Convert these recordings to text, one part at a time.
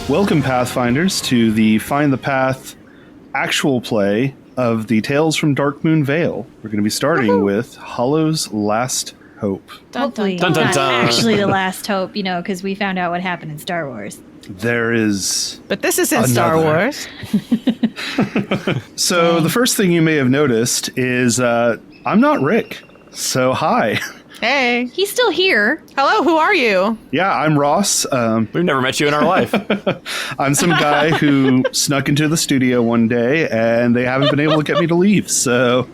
Welcome, Pathfinders, to the Find the Path actual play of the Tales from Darkmoon Vale. We're going to be starting with Hollow's Last Hope. Hopefully, dun, dun, not dun. actually the last hope, because we found out what happened in Star Wars. There is But this isn't Star Wars. So the first thing you may have noticed is I'm not Rick. So hi. Hey. He's still here. Hello, who are you? Yeah, I'm Ross. We've never met you in our life. I'm some guy who snuck into the studio one day and they haven't been able to get me to leave. So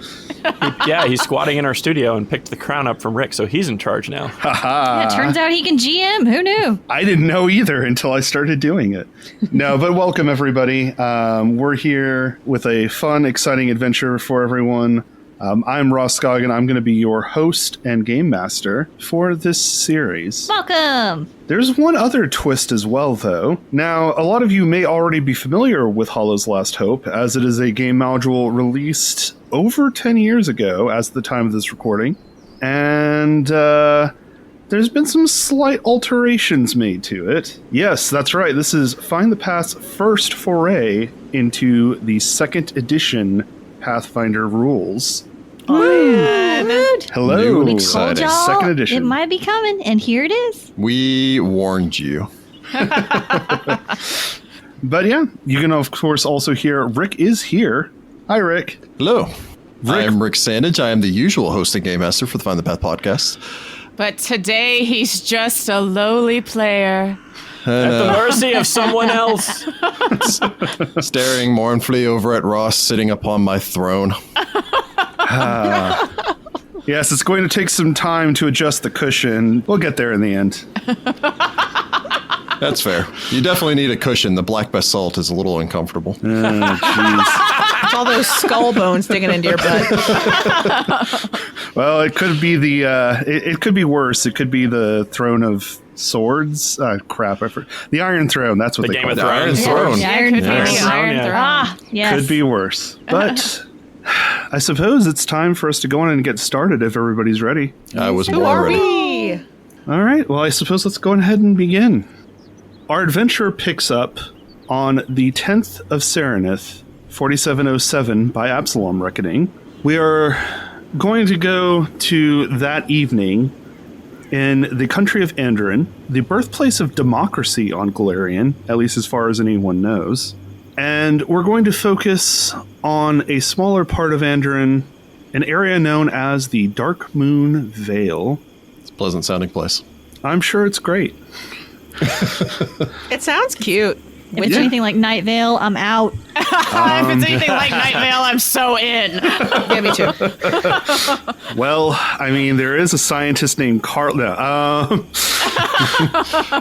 Yeah, he's squatting in our studio and picked the crown up from Rick, so he's in charge now. Yeah, it turns out he can GM. Who knew? I didn't know either until I started doing it. No, but welcome everybody. We're here with a fun, exciting adventure for everyone. I'm Ross Scoggin. I'm going to be your host and game master for this series. Welcome. There's one other twist as well, though. Now, a lot of you may already be familiar with Hollow's Last Hope, as it is a game module released over 10 years ago as the time of this recording. And there's been some slight alterations made to it. Yes, that's right. This is Find the Path's first foray into the second edition Pathfinder rules. Rude. Hello. We told Exciting. y'all Second edition. it might be coming, and here it is. We warned you. But yeah, you can of course also hear Rick is here. Hi, Rick. Hello. I am Rick Sandidge. I am the usual host and game master for the Find the Path podcast. But today he's just a lowly player. At the mercy of someone else. Staring mournfully over at Ross sitting upon my throne. Yes, it's going to take some time to adjust the cushion. We'll get there in the end. That's fair. You definitely need a cushion. The black basalt is a little uncomfortable. Oh, jeez. It's all those skull bones digging into your butt. Well, it could be it could be worse. It could be the throne of swords. Crap, the Iron Throne. That's what The they Game call of it. Thrones. Iron Throne. The Yeah, Iron it could be Throne. the Iron Yeah. Throne. Ah, yes. Could be worse. But I suppose it's time for us to go on and get started if everybody's ready. I was Who more are ready. we? All right. Well, I suppose let's go ahead and begin. Our adventure picks up on the 10th of Serenith, 4707 by Absalom reckoning. We are going to go to that evening in the country of Andoran, the birthplace of democracy on Golarion, at least as far as anyone knows. And we're going to focus on a smaller part of Andoran, an area known as the Darkmoon Vale. It's a pleasant sounding place. I'm sure it's great. It sounds cute. If it's anything like Night Vale, I'm out. If it's anything like Night Vale, I'm so in. Yeah, me too. Well, I mean, there is a scientist named Carl. No,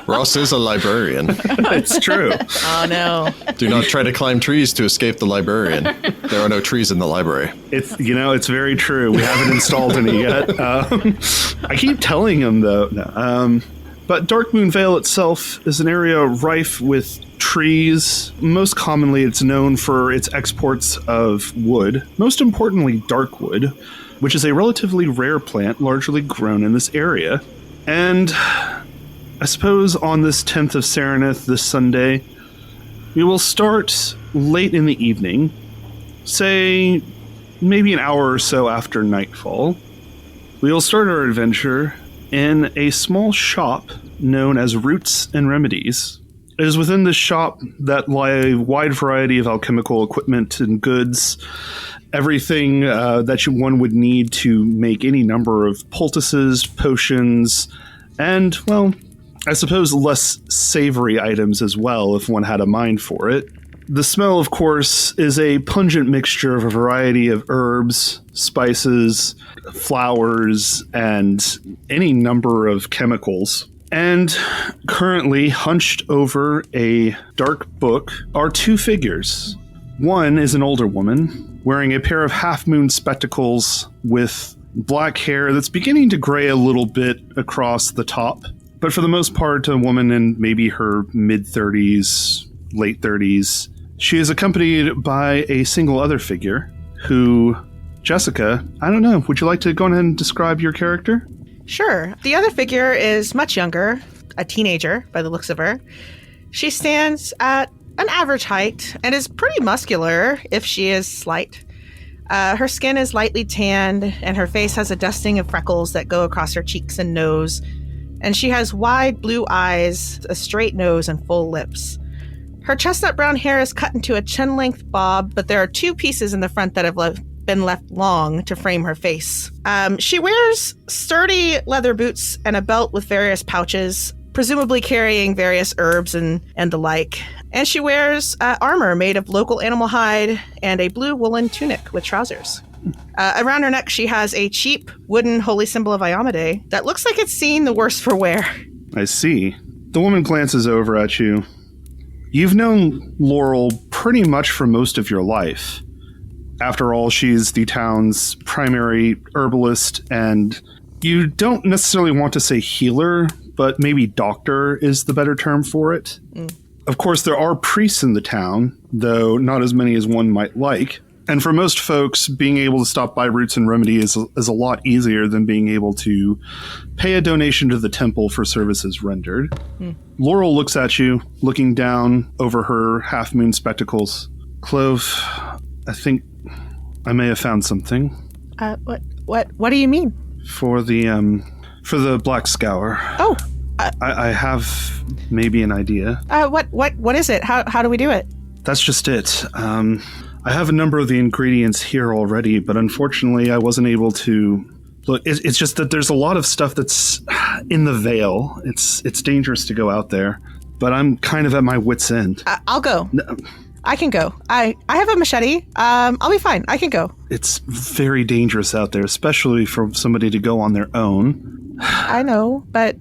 Ross is a librarian. it's true. Oh, no. Do not try to climb trees to escape the librarian. There are no trees in the library. It's it's very true. We haven't installed any yet. I keep telling him though. No. But Darkmoon Vale itself is an area rife with trees. Most commonly, it's known for its exports of wood, most importantly, dark wood, which is a relatively rare plant largely grown in this area. And I suppose on this 10th of Serenith, this Sunday, we will start late in the evening, say maybe an hour or so after nightfall. We will start our adventure in a small shop known as Roots and Remedies. It is within this shop that lie a wide variety of alchemical equipment and goods, everything that one would need to make any number of poultices, potions, and, well, I suppose less savory items as well if one had a mind for it. The smell, of course, is a pungent mixture of a variety of herbs, spices, flowers, and any number of chemicals. And currently, hunched over a dark book, are two figures. One is an older woman, wearing a pair of half-moon spectacles with black hair that's beginning to gray a little bit across the top. But for the most part, a woman in maybe her mid-30s, late 30s. She is accompanied by a single other figure who, Jessica, I don't know, would you like to go ahead and describe your character? Sure. The other figure is much younger, a teenager by the looks of her. She stands at an average height and is pretty muscular if she is slight. Her skin is lightly tanned, and her face has a dusting of freckles that go across her cheeks and nose. And she has wide blue eyes, a straight nose, and full lips. Her chestnut brown hair is cut into a chin-length bob, but there are 2 pieces in the front that have been left long to frame her face. She wears sturdy leather boots and a belt with various pouches, presumably carrying various herbs and the like. And she wears armor made of local animal hide and a blue woolen tunic with trousers. Around her neck, she has a cheap wooden holy symbol of Iamade that looks like it's seen the worst for wear. I see. The woman glances over at you. You've known Laurel pretty much for most of your life. After all, she's the town's primary herbalist, and you don't necessarily want to say healer, but maybe doctor is the better term for it. Of course, there are priests in the town, though not as many as one might like. And for most folks, being able to stop by Roots and Remedies is a lot easier than being able to pay a donation to the temple for services rendered. Laurel looks at you, looking down over her half-moon spectacles. Clove, I think I may have found something. What do you mean? For the Black Scour. Oh. I have maybe an idea. What is it? How do we do it? That's just it. I have a number of the ingredients here already, but unfortunately I wasn't able to... Look, it's just that there's a lot of stuff that's in the Vale. It's dangerous to go out there, but I'm kind of at my wit's end. I'll go. No, I can go. I have a machete. I'll be fine. I can go. it's very dangerous out there, especially for somebody to go on their own. I know, but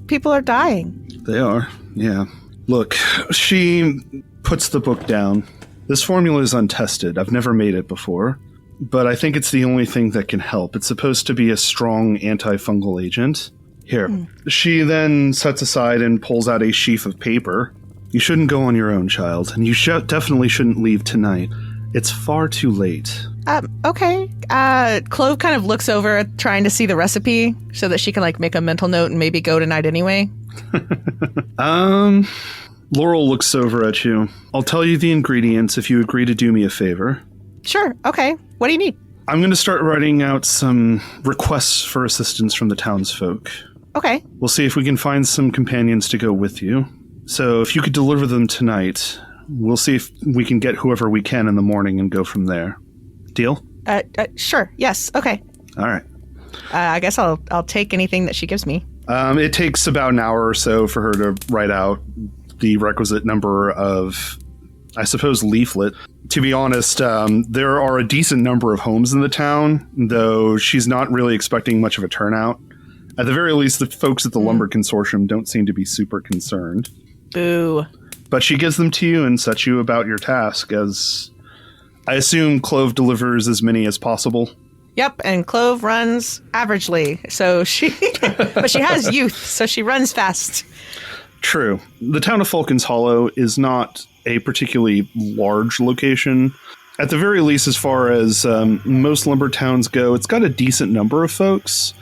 people are dying. They are, yeah. Look, she puts the book down. This formula is untested. I've never made it before, but I think it's the only thing that can help. It's supposed to be a strong antifungal agent. Here. She then sets aside and pulls out a sheaf of paper. You shouldn't go on your own, child, and you definitely shouldn't leave tonight. It's far too late. Okay. Clove kind of looks over trying to see the recipe so that she can, like, make a mental note and maybe go tonight anyway. Laurel looks over at you. I'll tell you the ingredients if you agree to do me a favor. Sure. Okay. What do you need? I'm going to start writing out some requests for assistance from the townsfolk. Okay. We'll see if we can find some companions to go with you. So if you could deliver them tonight, we'll see if we can get whoever we can in the morning and go from there. Deal? Sure. Yes. Okay. All right. I guess I'll take anything that she gives me. It takes about an hour or so for her to write out the requisite number of, I suppose, leaflet. To be honest, there are a decent number of homes in the town, though she's not really expecting much of a turnout. At the very least, the folks at the Lumber Consortium don't seem to be super concerned. Boo. But she gives them to you and sets you about your task, as I assume Clove delivers as many as possible. Yep, and Clove runs averagely, but she has youth, so she runs fast. True. The town of Falcon's Hollow is not a particularly large location. At the very least, as far as most lumber towns go, it's got a decent number of folks,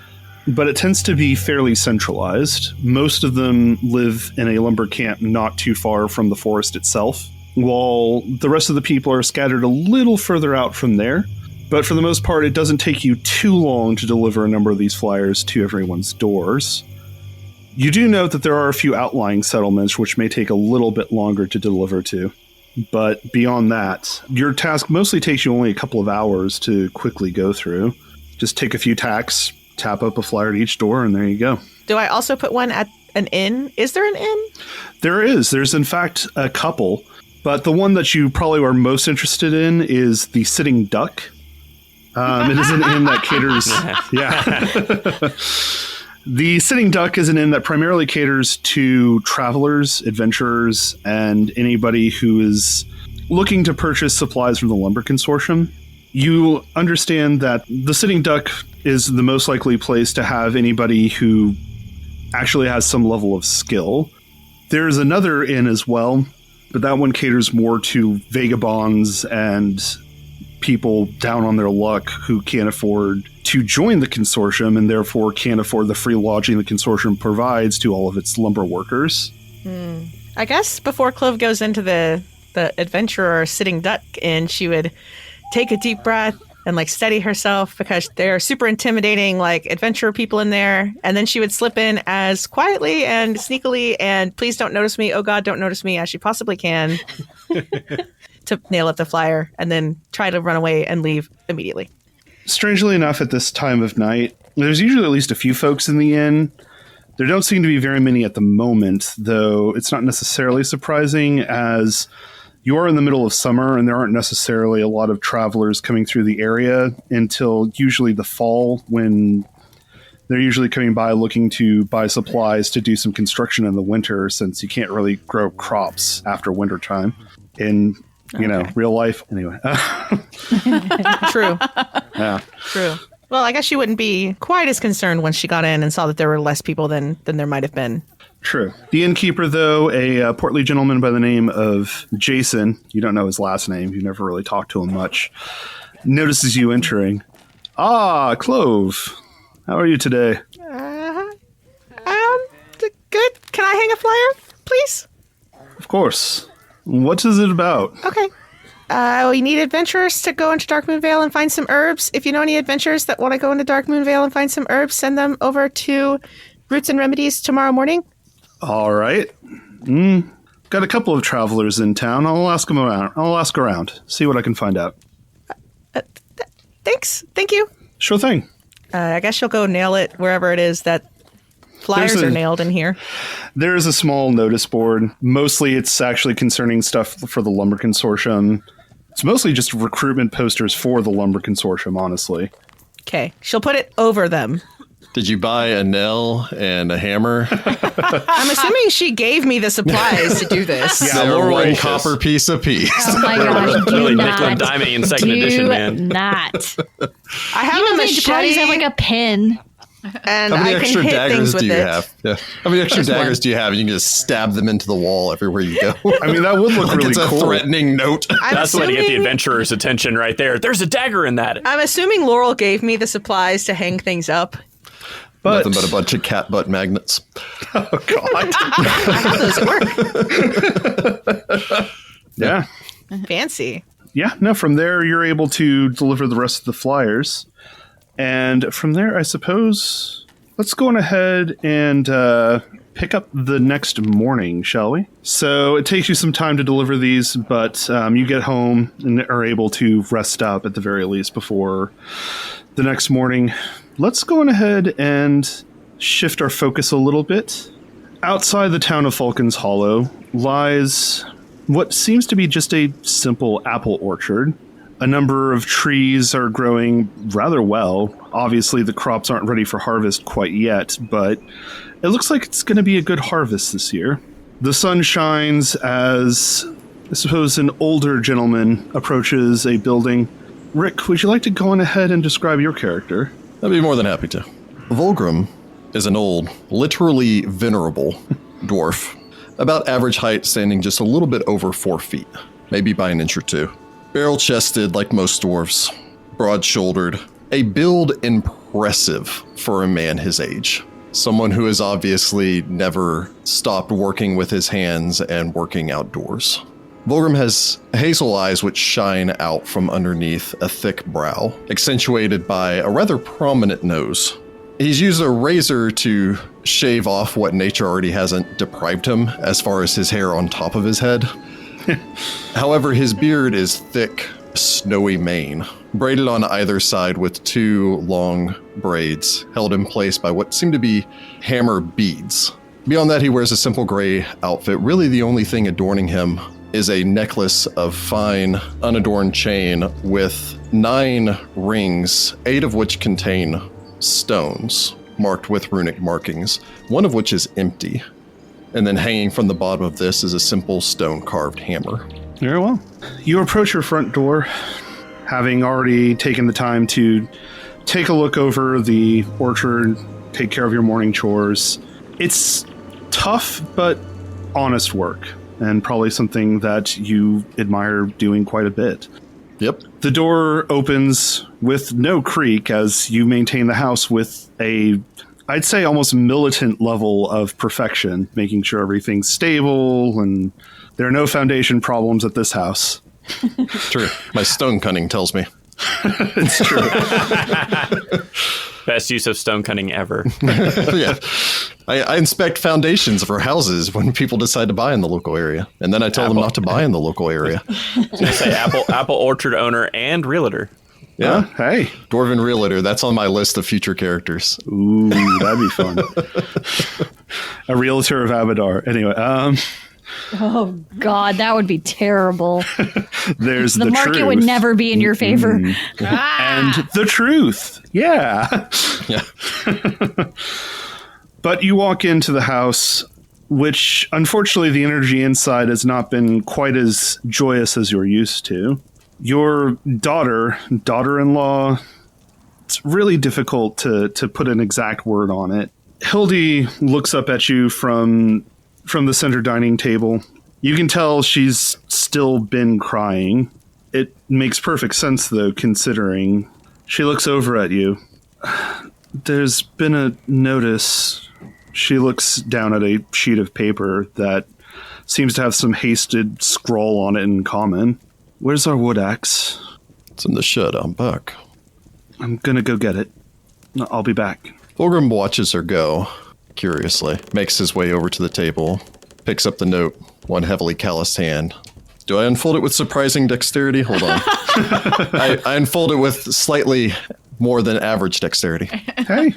but it tends to be fairly centralized. Most of them live in a lumber camp not too far from the forest itself, while the rest of the people are scattered a little further out from there. But for the most part, it doesn't take you too long to deliver a number of these flyers to everyone's doors. You do note that there are a few outlying settlements which may take a little bit longer to deliver to. But beyond that, your task mostly takes you only a couple of hours to quickly go through. Just take a few tacks, tap up a flyer at each door, and there you go. Do I also put one at an inn? Is there an inn? There is. There's, in fact, a couple. But the one that you probably are most interested in is the Sitting Duck. It is an inn that caters... Yeah. The Sitting Duck is an inn that primarily caters to travelers, adventurers, and anybody who is looking to purchase supplies from the Lumber Consortium. You understand that the Sitting Duck is the most likely place to have anybody who actually has some level of skill. There's another inn as well, but that one caters more to vagabonds and people down on their luck who can't afford to join the consortium and therefore can't afford the free lodging the consortium provides to all of its lumber workers. I guess before Clove goes into the adventurer sitting duck inn, she would take a deep breath and like steady herself because they're super intimidating like adventurer people in there. And then she would slip in as quietly and sneakily and please don't notice me, oh God, don't notice me as she possibly can to nail up the flyer and then try to run away and leave immediately. Strangely enough, at this time of night, there's usually at least a few folks in the inn. There don't seem to be very many at the moment, though it's not necessarily surprising as you are in the middle of summer and there aren't necessarily a lot of travelers coming through the area until usually the fall when they're usually coming by looking to buy supplies to do some construction in the winter since you can't really grow crops after winter time in, real life. Anyway. True. Yeah. True. Well, I guess she wouldn't be quite as concerned when she got in and saw that there were less people than there might have been. True. The innkeeper, though, a portly gentleman by the name of Jason, you don't know his last name, you never really talked to him much, notices you entering. Ah, Clove. How are you today? Good. Can I hang a flyer, please? Of course. What is it about? Okay. We need adventurers to go into Darkmoon Vale and find some herbs. If you know any adventurers that want to go into Darkmoon Vale and find some herbs, send them over to Roots and Remedies tomorrow morning. All right. Got a couple of travelers in town. I'll ask them around. I'll ask around. See what I can find out. Thanks. Thank you. Sure thing. I guess you'll go nail it wherever it is that flyers are nailed in here. There is a small notice board. Mostly it's actually concerning stuff for the Lumber Consortium. It's mostly just recruitment posters for the Lumber Consortium, honestly. Okay. She'll put it over them. Did you buy a nail and a hammer? I'm assuming she gave me the supplies to do this. Yeah, They're one Lord. copper piece a piece. Oh my gosh, do Really not. nickel and diming in second edition, man. Not. I have You a know, they probably machete have like a pin. and How many I extra can hit daggers things with do you it. have? Yeah. How many extra daggers do you have? You can just stab them into the wall everywhere you go. I mean, that would look Like really it's a cool. threatening note. That's the way to get the adventurer's attention right there. There's a dagger in that. I'm assuming Laurel gave me the supplies to hang things up. But, Nothing but a bunch of cat butt magnets. oh, God. I have those at work. Yeah. Fancy. Yeah, no, from there you're able to deliver the rest of the flyers. And from there, I suppose, let's go on ahead and pick up the next morning, shall we? So it takes you some time to deliver these, but you get home and are able to rest up at the very least before the next morning. Let's go on ahead and shift our focus a little bit. Outside the town of Falcon's Hollow lies what seems to be just a simple apple orchard. A number of trees are growing rather well. Obviously, the crops aren't ready for harvest quite yet, but it looks like it's going to be a good harvest this year. The sun shines as, I suppose, an older gentleman approaches a building. Rick, would you like to go on ahead and describe your character? I'd be more than happy to. Volgrim is an old, literally venerable dwarf. About average height, standing just a little bit over 4 feet, maybe by an inch or two. Barrel-chested like most dwarves, broad-shouldered, a build impressive for a man his age. Someone who has obviously never stopped working with his hands and working outdoors. Volgrim has hazel eyes which shine out from underneath a thick brow, accentuated by a rather prominent nose. He's used a razor to shave off what nature already hasn't deprived him as far as his hair on top of his head. However, his beard is thick, snowy mane, braided on either side with 2 long braids held in place by what seem to be hammer beads. Beyond that, he wears a simple gray outfit. Really, the only thing adorning him is a necklace of fine, unadorned chain with 9 rings, 8 of which contain stones marked with runic markings, one of which is empty. And then hanging from the bottom of this is a simple stone-carved hammer. Very well. You approach your front door, having already taken the time to take a look over the orchard, take care of your morning chores. It's tough, but honest work, and probably something that you admire doing quite a bit. Yep. The door opens with no creak as you maintain the house with a I'd say almost militant level of perfection, making sure everything's stable and there are no foundation problems at this house. True. My stone cunning tells me. It's true. Best use of stone cutting ever. Yeah. I inspect foundations for houses when people decide to buy in the local area. And then I tell them not to buy in the local area. I say apple orchard owner and realtor. Yeah. Hey. Dwarven Realtor. That's on my list of future characters. Ooh, that'd be fun. A realtor of Abadar. Anyway, Oh God, that would be terrible. there's The the market truth. would never be in your favor. And the truth. Yeah. Yeah. But you walk into the house, which unfortunately the energy inside has not been quite as joyous as you're used to. Your daughter-in-law, it's really difficult to put an exact word on it. Hildy looks up at you from the center dining table. You can tell she's still been crying. It makes perfect sense, though, considering. She looks over at you. There's been a notice. She looks down at a sheet of paper that seems to have some hasted scrawl on it in common. Where's our wood axe? It's in the shed. I'm back. I'm gonna go get it. I'll be back. Fulgrim watches her go, curiously, makes his way over to the table, picks up the note, one heavily calloused hand. Do I unfold it with surprising dexterity? Hold on. I unfold it with slightly more than average dexterity. Hey.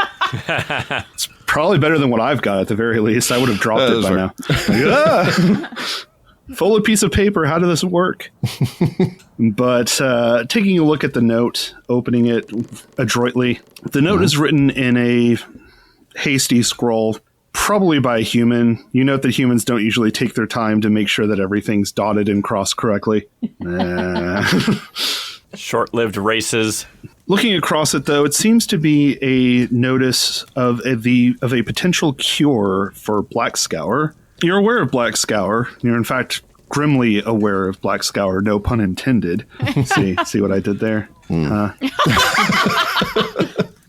It's probably better than what I've got at the very least. I would have dropped it by now. Yeah. Fold a piece of paper. How does this work? But taking a look at the note, opening it adroitly, the note is written in a hasty scroll, probably by a human. You note that humans don't usually take their time to make sure that everything's dotted and crossed correctly. Short-lived races. Looking across it, though, it seems to be a notice of a potential cure for Black Scour. You're aware of Black Scour. You're, in fact, grimly aware of Black Scour, no pun intended. See what I did there?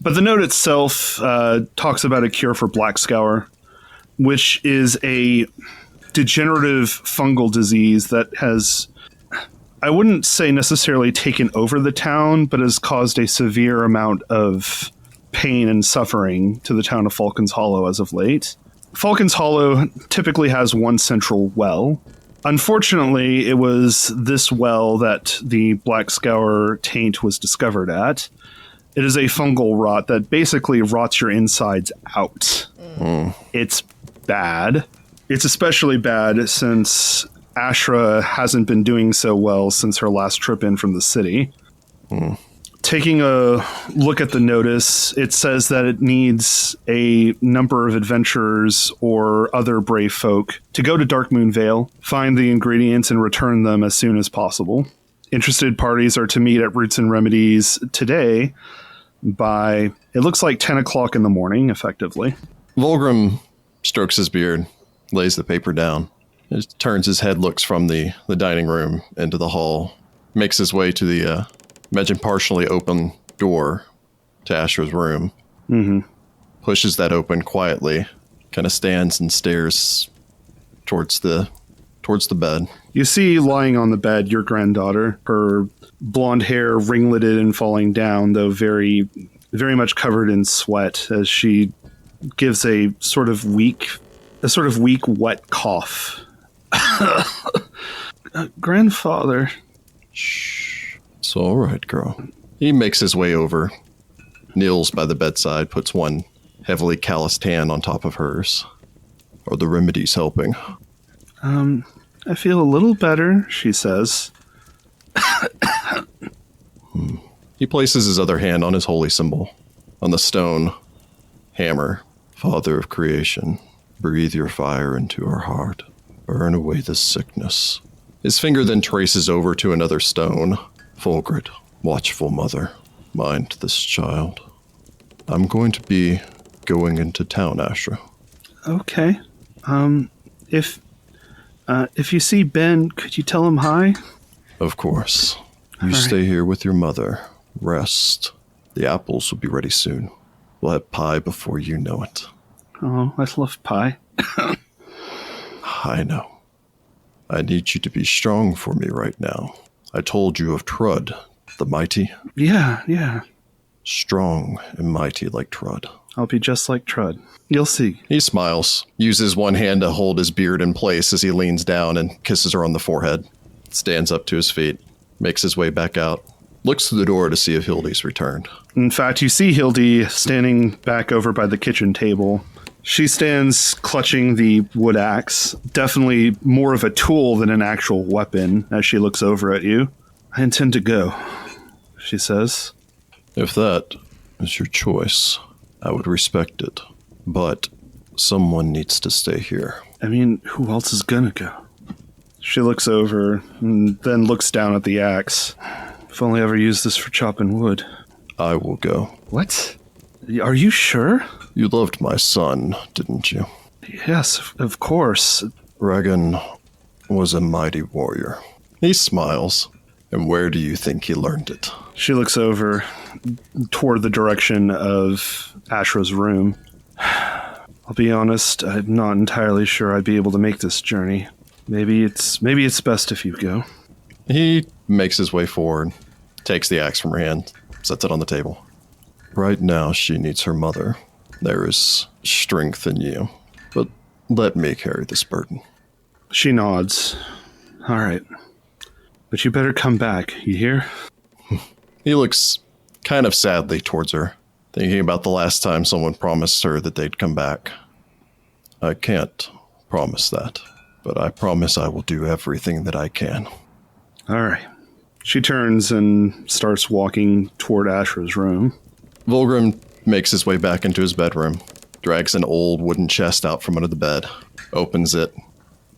But the note itself talks about a cure for Black Scour, which is a degenerative fungal disease that has, I wouldn't say necessarily taken over the town, but has caused a severe amount of pain and suffering to the town of Falcon's Hollow as of late. Falcon's Hollow typically has one central well. Unfortunately, it was this well that the Black Scour taint was discovered at. It is a fungal rot that basically rots your insides out. It's bad. It's especially bad since Astrea hasn't been doing so well since her last trip in from the city. Taking a look at the notice, it says that it needs a number of adventurers or other brave folk to go to Darkmoon Vale, find the ingredients, and return them as soon as possible. Interested parties are to meet at Roots and Remedies today by, it looks like 10 o'clock in the morning, effectively. Fulgrim strokes his beard, lays the paper down, turns his head, looks from the dining room into the hall, makes his way to the imagine partially open door to Astrea's room. Pushes that open quietly, kind of stands and stares towards the bed. You see lying on the bed your granddaughter, her blonde hair ringleted and falling down, though very, very much covered in sweat, as she gives a sort of weak, wet cough. Grandfather. Shh. It's all right, girl. He makes his way over, kneels by the bedside, puts one heavily calloused hand on top of hers. Are the remedies helping? I feel a little better, she says. He places his other hand on his holy symbol, on the stone hammer. Father of creation, breathe your fire into our heart. Burn away this sickness. His finger then traces over to another stone. Fulgrid, watchful mother, mind this child. I'm going to be going into town, Astrea. Okay. If you see Ben, could you tell him hi? Of course. You All right. stay here with your mother. Rest. The apples will be ready soon. We'll have pie before you know it. Oh, I love pie. I know. I need you to be strong for me right now. I told you of Trud, the mighty. Yeah. Strong and mighty like Trud. I'll be just like Trud. You'll see. He smiles, uses one hand to hold his beard in place as he leans down and kisses her on the forehead. Stands up to his feet, makes his way back out, looks through the door to see if Hildy's returned. In fact, you see Hildy standing back over by the kitchen table. She stands clutching the wood axe, definitely more of a tool than an actual weapon, as she looks over at you. I intend to go, she says. If that is your choice, I would respect it. But someone needs to stay here. I mean, who else is gonna go? She looks over and then looks down at the axe. If only I ever used this for chopping wood. I will go. What? Are you sure? You loved my son, didn't you? Yes, of course. Regan was a mighty warrior. He smiles. And where do you think he learned it? She looks over toward the direction of Ashra's room. I'll be honest, I'm not entirely sure I'd be able to make this journey. Maybe it's best if you go. He makes his way forward, takes the axe from her hand, sets it on the table. Right now, she needs her mother. There is strength in you, but let me carry this burden. She nods. All right. But you better come back, you hear? He looks kind of sadly towards her, thinking about the last time someone promised her that they'd come back. I can't promise that, but I promise I will do everything that I can. All right. She turns and starts walking toward Ashra's room. Volgrim makes his way back into his bedroom, drags an old wooden chest out from under the bed, opens it,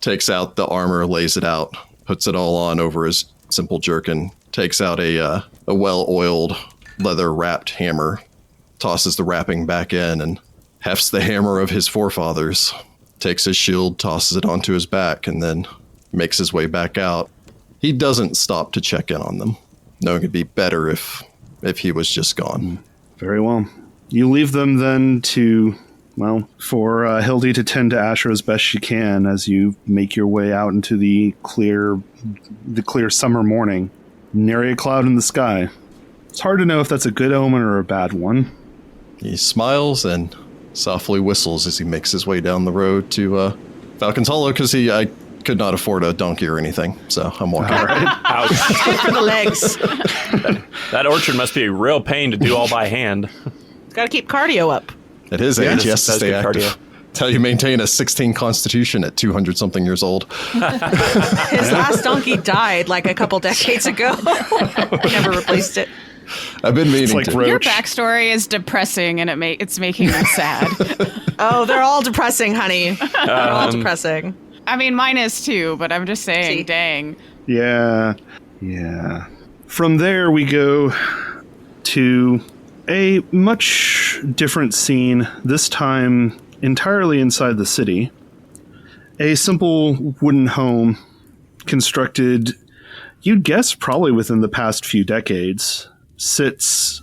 takes out the armor, lays it out, puts it all on over his simple jerkin, takes out a well-oiled, leather-wrapped hammer, tosses the wrapping back in, and hefts the hammer of his forefathers, takes his shield, tosses it onto his back, and then makes his way back out. He doesn't stop to check in on them, knowing it'd be better if he was just gone. Very well. You leave them then for Hildy to tend to Ashra as best she can as you make your way out into the clear summer morning. Nary a cloud in the sky. It's hard to know if that's a good omen or a bad one. He smiles and softly whistles as he makes his way down the road to Falcon's Hollow, because I could not afford a donkey or anything, so I'm walking. All right. Ouch. Good for the legs. That orchard must be a real pain to do all by hand. Got to keep cardio up. At his age, he has to that's stay good active. cardio. That's how you maintain a 16 constitution at 200-something years old. His last donkey died like a couple decades ago. Never replaced it. I've been meaning like to. Roach. Your backstory is depressing, and it's making me sad. Oh, they're all depressing, honey. They're all depressing. I mean, mine is too, but I'm just saying, See? dang. Yeah. From there, we go to a much different scene, this time entirely inside the city. A simple wooden home constructed, you'd guess probably within the past few decades, sits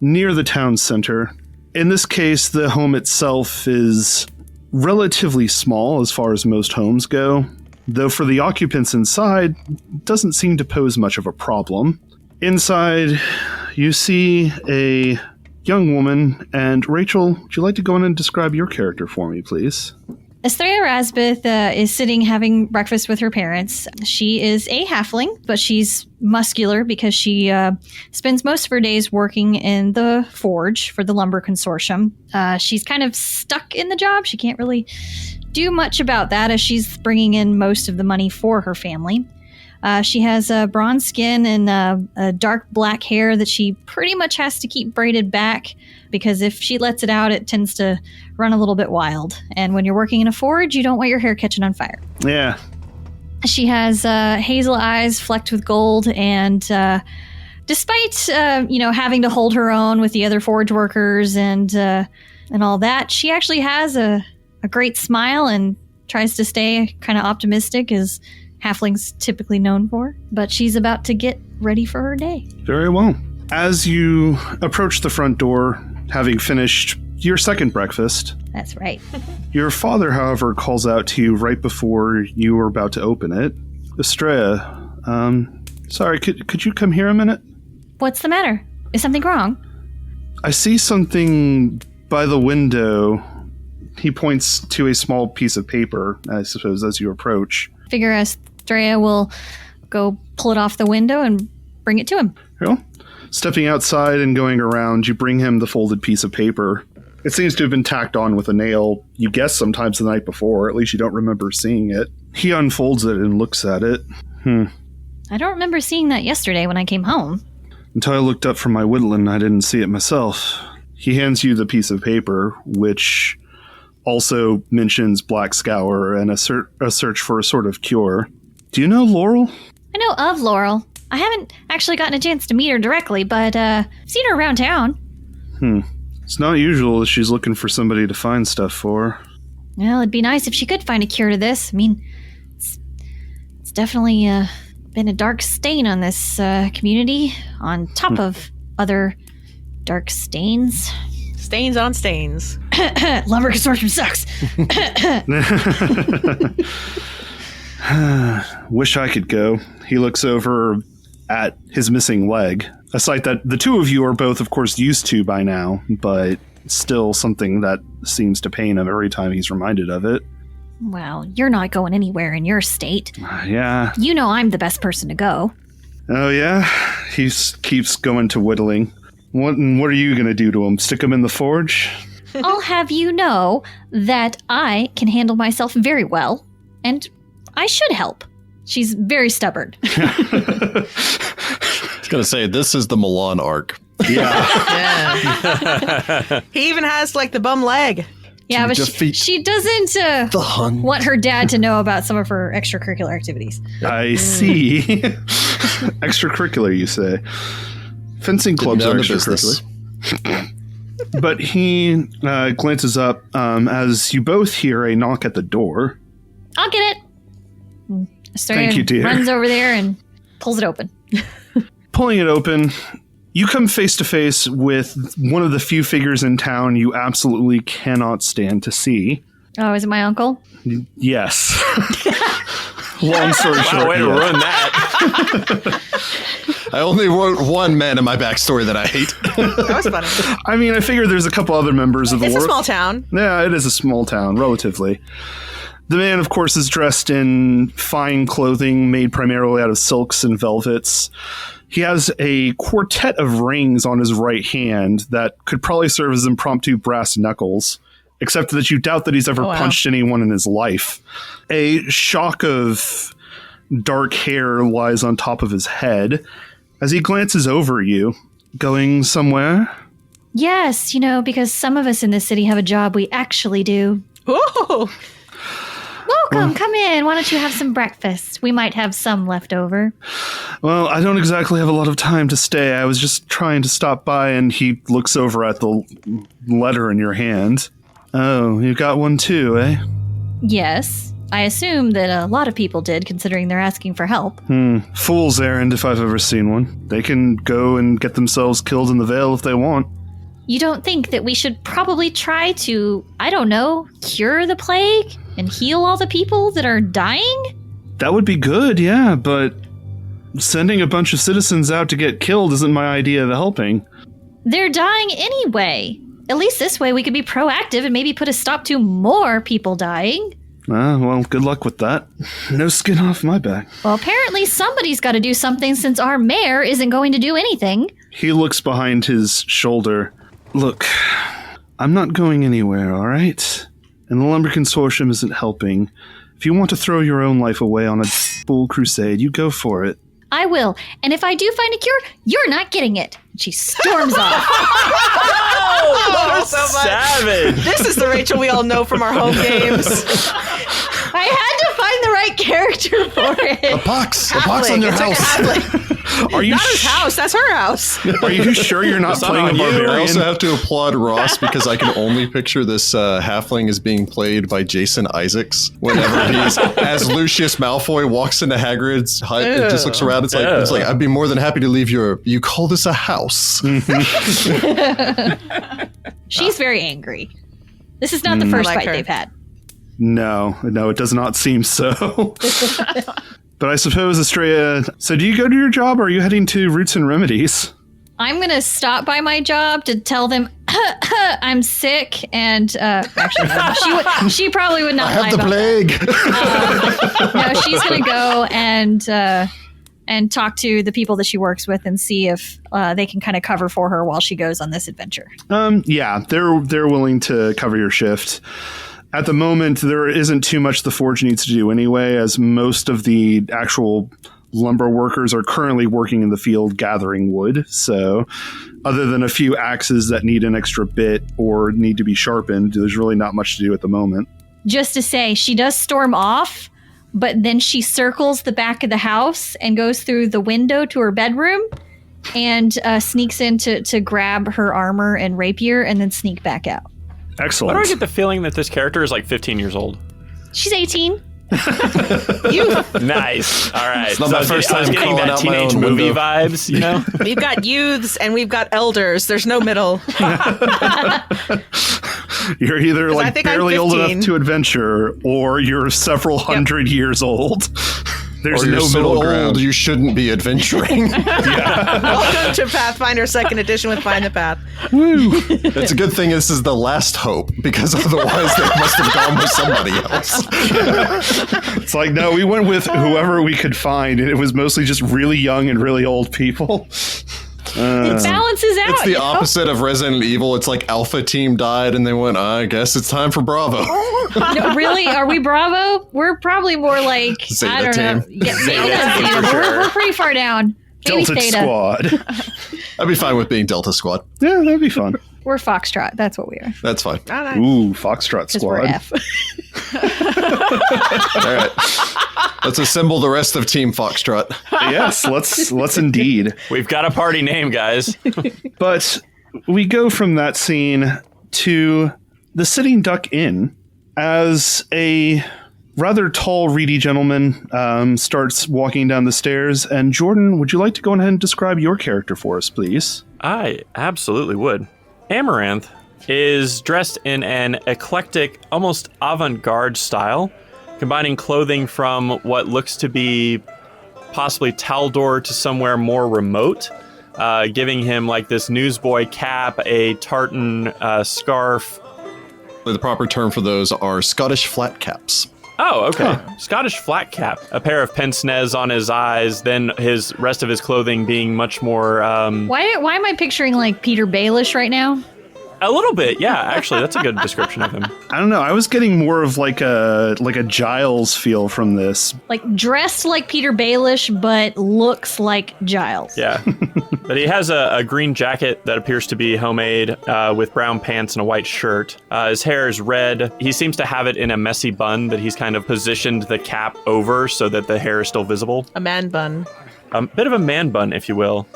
near the town center. In this case, the home itself is relatively small as far as most homes go, though for the occupants inside, doesn't seem to pose much of a problem. Inside, you see a young woman, and Rachel, would you like to go in and describe your character for me, please? Astrea Rasbeth is sitting having breakfast with her parents. She is a halfling, but she's muscular because she spends most of her days working in the forge for the Lumber Consortium. She's kind of stuck in the job. She can't really do much about that as she's bringing in most of the money for her family. She has a bronze skin and a dark black hair that she pretty much has to keep braided back because if she lets it out, it tends to run a little bit wild. And when you're working in a forge, you don't want your hair catching on fire. Yeah. She has hazel eyes flecked with gold, and despite having to hold her own with the other forge workers and all that, she actually has a great smile and tries to stay kind of optimistic, as halfling's typically known for. But she's about to get ready for her day. Very well. As you approach the front door, having finished your second breakfast. That's right. Your father, however, calls out to you right before you were about to open it. Astrea, sorry, could you come here a minute? What's the matter? Is something wrong? I see something by the window. He points to a small piece of paper, I suppose, as you approach. Figure Astrea will go pull it off the window and bring it to him. Well, stepping outside and going around, you bring him the folded piece of paper. It seems to have been tacked on with a nail, you guess sometimes the night before, at least you don't remember seeing it. He unfolds it and looks at it. I don't remember seeing that yesterday when I came home. Until I looked up from my whittling, I didn't see it myself. He hands you the piece of paper, which also mentions Black Scour and a search for a sort of cure. Do you know Laurel? I know of Laurel. I haven't actually gotten a chance to meet her directly, but seen her around town. It's not usual that she's looking for somebody to find stuff for. Well, it'd be nice if she could find a cure to this. I mean, it's definitely been a dark stain on this community, on top of other dark stains. Stains on stains. Lumber consortium sucks. Wish I could go. He looks over at his missing leg. A sight that the two of you are both, of course, used to by now, but still something that seems to pain him every time he's reminded of it. Well, you're not going anywhere in your state. Yeah. You know I'm the best person to go. Oh, yeah? He keeps going to whittling. What are you going to do to him? Stick him in the forge? I'll have you know that I can handle myself very well, and I should help. She's very stubborn. I was going to say, this is the Milan arc. Yeah. He even has like the bum leg. Yeah, but she doesn't want her dad to know about some of her extracurricular activities. I see. Extracurricular, you say. Fencing clubs are extracurricular. But he glances up as you both hear a knock at the door. I'll get it. Astrea Thank you, dear. runs over there and pulls it open. Pulling it open, you come face to face with one of the few figures in town you absolutely cannot stand to see. Oh, is it my uncle? Yes. Long story short. Wow, way to ruin that. I only wrote one man in my backstory that I hate. That was funny. I mean, I figure there's a couple other members of the It's a Lord. small town. Yeah, it is a small town, relatively. The man, of course, is dressed in fine clothing made primarily out of silks and velvets. He has a quartet of rings on his right hand that could probably serve as impromptu brass knuckles, except that you doubt that he's ever punched anyone in his life. A shock of dark hair lies on top of his head as he glances over you. Going somewhere? Yes, because some of us in this city have a job we actually do. Ooh. Welcome, come in. Why don't you have some breakfast? We might have some left over. Well, I don't exactly have a lot of time to stay. I was just trying to stop by, and he looks over at the letter in your hand. Oh, you got one too, eh? Yes. I assume that a lot of people did, considering they're asking for help. Fool's errand if I've ever seen one. They can go and get themselves killed in the Vale if they want. You don't think that we should probably try to, I don't know, cure the plague and heal all the people that are dying? That would be good, yeah, but sending a bunch of citizens out to get killed isn't my idea of helping. They're dying anyway. At least this way we could be proactive and maybe put a stop to more people dying. Well, good luck with that. No skin off my back. Well, apparently somebody's got to do something since our mayor isn't going to do anything. He looks behind his shoulder. Look, I'm not going anywhere, all right? And the Lumber Consortium isn't helping. If you want to throw your own life away on a bull crusade, you go for it. I will. And if I do find a cure, you're not getting it. She storms off. Oh, so much. Savage. This is the Rachel we all know from our home games. I had to find the right character for it. A pox on your It's like a house. halfling. Are you Not his house. That's her house. Are you sure you're not It's not playing a on you. I barbarian? also have to applaud Ross because I can only picture this halfling as being played by Jason Isaacs whenever he's as Lucius Malfoy walks into Hagrid's hut and just looks around. It's like I'd be more than happy to leave you call this a house. She's very angry. This is not the first I like fight her. they've had. No, it does not seem so. But I suppose, Astrea, so do you go to your job or are you heading to Roots and Remedies? I'm going to stop by my job to tell them I'm sick, and actually, no, she probably would not I lie have the about plague. No, she's going to go and talk to the people that she works with and see if they can kind of cover for her while she goes on this adventure. Yeah, they're willing to cover your shift. At the moment, there isn't too much the forge needs to do anyway, as most of the actual lumber workers are currently working in the field gathering wood. So other than a few axes that need an extra bit or need to be sharpened, there's really not much to do at the moment. Just to say, she does storm off, but then she circles the back of the house and goes through the window to her bedroom and sneaks in to grab her armor and rapier and then sneak back out. Excellent. Why do I get the feeling that this character is like 15 years old? She's 18. Nice. All right. It's not my first I was time getting crawling that out my teenage own movie window. vibes, you know? We've got youths and we've got elders. There's no middle. You're either I like think I'm barely old 15. enough to adventure or you're several hundred years old. There's Or you're no so middle old ground. you shouldn't be adventuring. Welcome to Pathfinder 2nd Edition with Find the Path. It's a good thing this is the last hope, because otherwise they must have gone with somebody else. It's like, no, we went with whoever we could find, and it was mostly just really young and really old people. It balances out. It's the you know? opposite of Resident Evil. It's like Alpha Team died and they went, I guess it's time for Bravo. No, really? Are we Bravo? We're probably more like, Zeta I don't know. team. Yeah, Zeta Zeta. team for We're sure. pretty far down. Maybe Delta Theta. Squad. I'd be fine with being Delta Squad. Yeah, that'd be fun. We're Foxtrot. That's what we are. That's fine. All right. Ooh, Foxtrot Because we're Squad. F. All right. Let's assemble the rest of Team Foxtrot. Yes, let's indeed. We've got a party name, guys. But we go from that scene to the Sitting Duck Inn as a rather tall, reedy gentleman starts walking down the stairs. And Jordan, would you like to go ahead and describe your character for us, please? I absolutely would. Amaranthe is dressed in an eclectic, almost avant-garde style, combining clothing from what looks to be possibly Taldor to somewhere more remote, giving him like this newsboy cap, a tartan scarf. The proper term for those are Scottish flat caps. Oh, okay. Scottish flat cap, a pair of pince-nez on his eyes, then his rest of his clothing being much more... Why am I picturing like Peter Baelish right now? a little bit, yeah, actually. That's a good description of him. I don't know. I was getting more of like a Giles feel from this. Like dressed like Peter Baelish, but looks like Giles. Yeah. But he has a green jacket that appears to be homemade with brown pants and a white shirt. His hair is red. He seems to have it in a messy bun that he's kind of positioned the cap over so that the hair is still visible. A man bun. A bit of a man bun, if you will.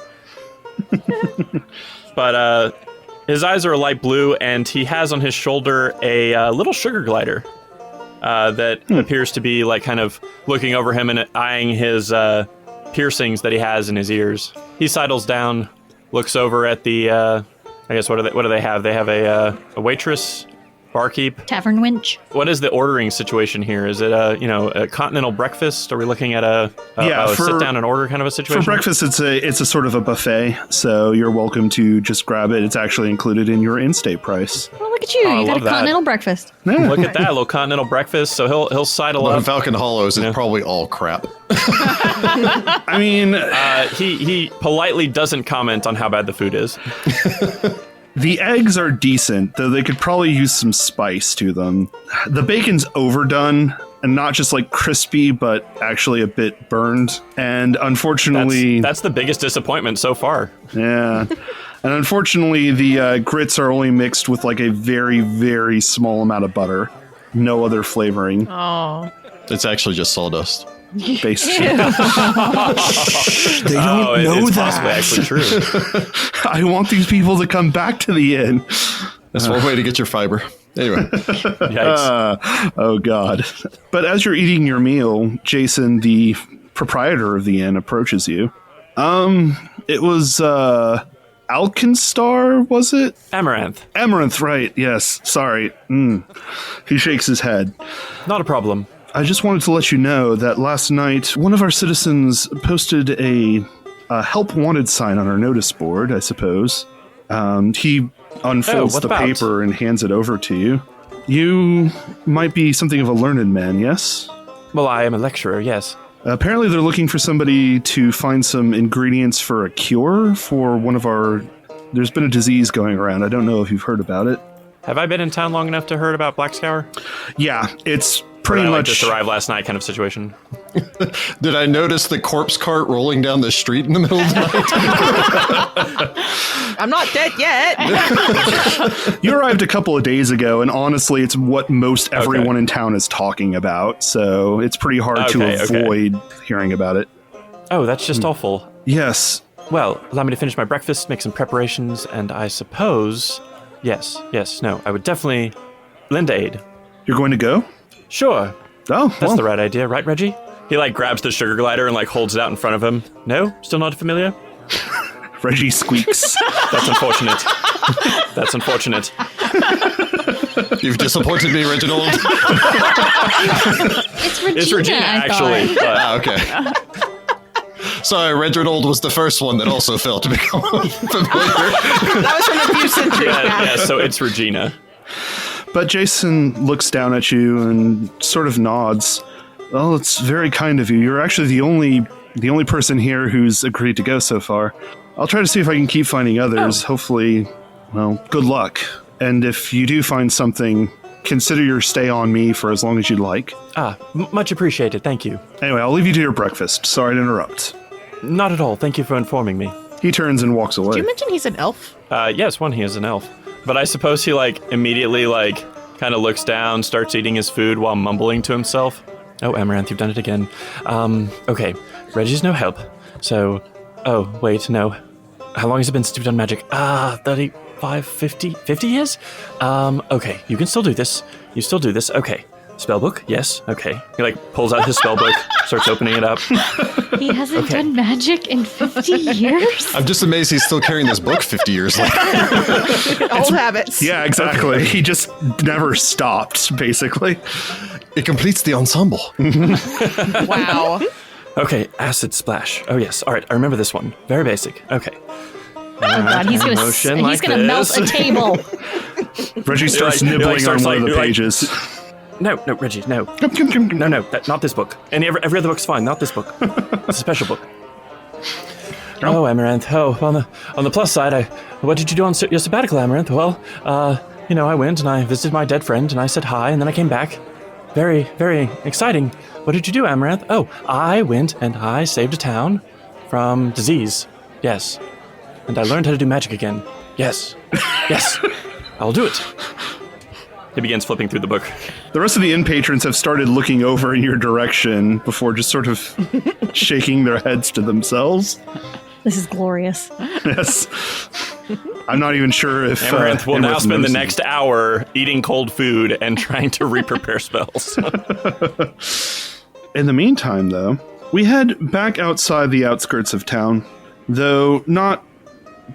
But his eyes are a light blue, and he has on his shoulder a little sugar glider that appears to be like kind of looking over him and eyeing his piercings that he has in his ears. He sidles down, looks over at the, I guess, what do they have? They have a waitress, barkeep. Tavern wench. What is the ordering situation here? Is it a continental breakfast? Are we looking at a sit down and order kind of a situation? For breakfast, it's a sort of a buffet, so you're welcome to just grab it. It's actually included in your in-stay price. Oh, look at you. Oh, I You got a love that. continental breakfast. Look at that little continental breakfast. So he'll sidle But in up. Falcon Hollows is probably all crap. I mean, He politely doesn't comment on how bad the food is. the eggs are decent, though they could probably use some spice to them. The bacon's overdone, and not just like crispy, but actually a bit burned. And unfortunately, That's the biggest disappointment so far. yeah. And unfortunately, the grits are only mixed with like a very, very small amount of butter. No other flavoring. Oh. It's actually just sawdust. Basically. Ew. They Oh, don't know it's that. possibly actually true. I want these people to come back to the inn. That's one way to get your fiber. Anyway, Yikes. Oh, God. But as you're eating your meal, Jason, the proprietor of the inn, approaches you. It was Alkenstar, was it? Amaranthe. Amaranthe, right. Yes. Sorry. He shakes his head. Not a problem. I just wanted to let you know that last night, one of our citizens posted a help wanted sign on our notice board, I suppose. He unfolds what the about? paper and hands it over to you. You might be something of a learned man, yes? Well, I am a lecturer, yes. Apparently they're looking for somebody to find some ingredients for a cure for one of our... There's been a disease going around. I don't know if you've heard about it. Have I been in town long enough to heard about Black Scour? Yeah, it's pretty Or much... just arrived last night kind of situation. Did I notice the corpse cart rolling down the street in the middle of the night? I'm not dead yet. You arrived a couple of days ago, and honestly, it's what most everyone in town is talking about, so it's pretty hard to avoid hearing about it. Oh, that's just awful. Yes. Well, allow me to finish my breakfast, make some preparations, and I suppose... Yes, no, I would definitely lend aid. You're going to go? Sure. Oh, That's the right idea, right, Reggie? He, grabs the sugar glider and, holds it out in front of him. No? Still not familiar? Reggie squeaks. That's unfortunate. That's unfortunate. You've disappointed me, Reginald. It's Regina, actually. But, Okay. Sorry, Reginald was the first one that also failed to become familiar. That was from a few centuries back. yeah, so it's Regina. But Jason looks down at you and sort of nods. Well, it's very kind of you. You're actually the only person here who's agreed to go so far. I'll try to see if I can keep finding others. Hopefully, well, good luck. And if you do find something, consider your stay on me for as long as you'd like. Much appreciated, thank you. Anyway, I'll leave you to your breakfast. Sorry to interrupt. Not at all, thank you for informing me. He turns and walks away. Did you mention he's an elf? Yes, he is an elf. But I suppose he, immediately, kind of looks down, starts eating his food while mumbling to himself. Oh, Amaranthe, you've done it again. Okay, Reggie's no help. So, oh, wait, no. How long has it been since you've done magic? 35, 50 years? Okay, you can still do this. You still do this, okay. Spellbook? Yes, okay. He, pulls out his spellbook, starts opening it up. He hasn't done magic in 50 years? I'm just amazed he's still carrying this book 50 years later. Old habits. Yeah, exactly. He just never stopped, basically. It completes the ensemble. Wow. Okay, acid splash. Oh, yes. All right, I remember this one. Very basic. Okay. Oh God, he's gonna melt a table. Reggie starts He, nibbling starts, on one of the like- pages. No, Reggie, no. No, not this book. And every other book's fine, not this book. It's a special book. Oh, Amaranthe. Oh, on the plus side, what did you do on your sabbatical, Amaranthe? Well, I went and I visited my dead friend and I said hi and then I came back. Very, very exciting. What did you do, Amaranthe? Oh, I went and I saved a town from disease. Yes. And I learned how to do magic again. Yes. Yes. I'll do it. He begins flipping through the book. The rest of the inn patrons have started looking over in your direction before just sort of shaking their heads to themselves. This is glorious. Yes. I'm not even sure if... Amaranthe will now Amherst spend the knows next hour eating cold food and trying to re-prepare spells. In the meantime, though, we head back outside the outskirts of town, though not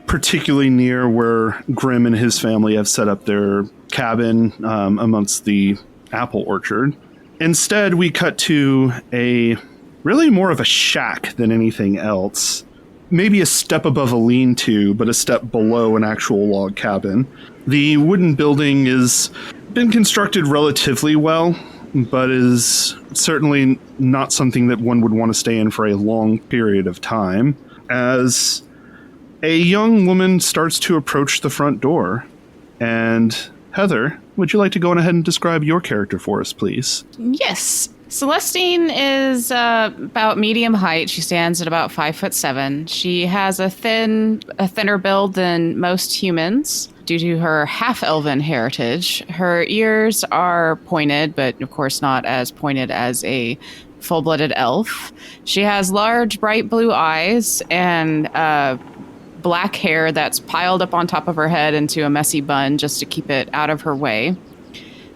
particularly near where Grimm and his family have set up their cabin amongst the apple orchard. Instead, we cut to really more of a shack than anything else. Maybe a step above a lean-to, but a step below an actual log cabin. The wooden building has been constructed relatively well, but is certainly not something that one would want to stay in for a long period of time, as a young woman starts to approach the front door. And Heather, would you like to go on ahead and describe your character for us, please? Yes. Celestine is about medium height. She stands at about 5'7". She has a thinner build than most humans due to her half-elven heritage. Her ears are pointed, but of course not as pointed as a full-blooded elf. She has large, bright blue eyes and black hair that's piled up on top of her head into a messy bun just to keep it out of her way.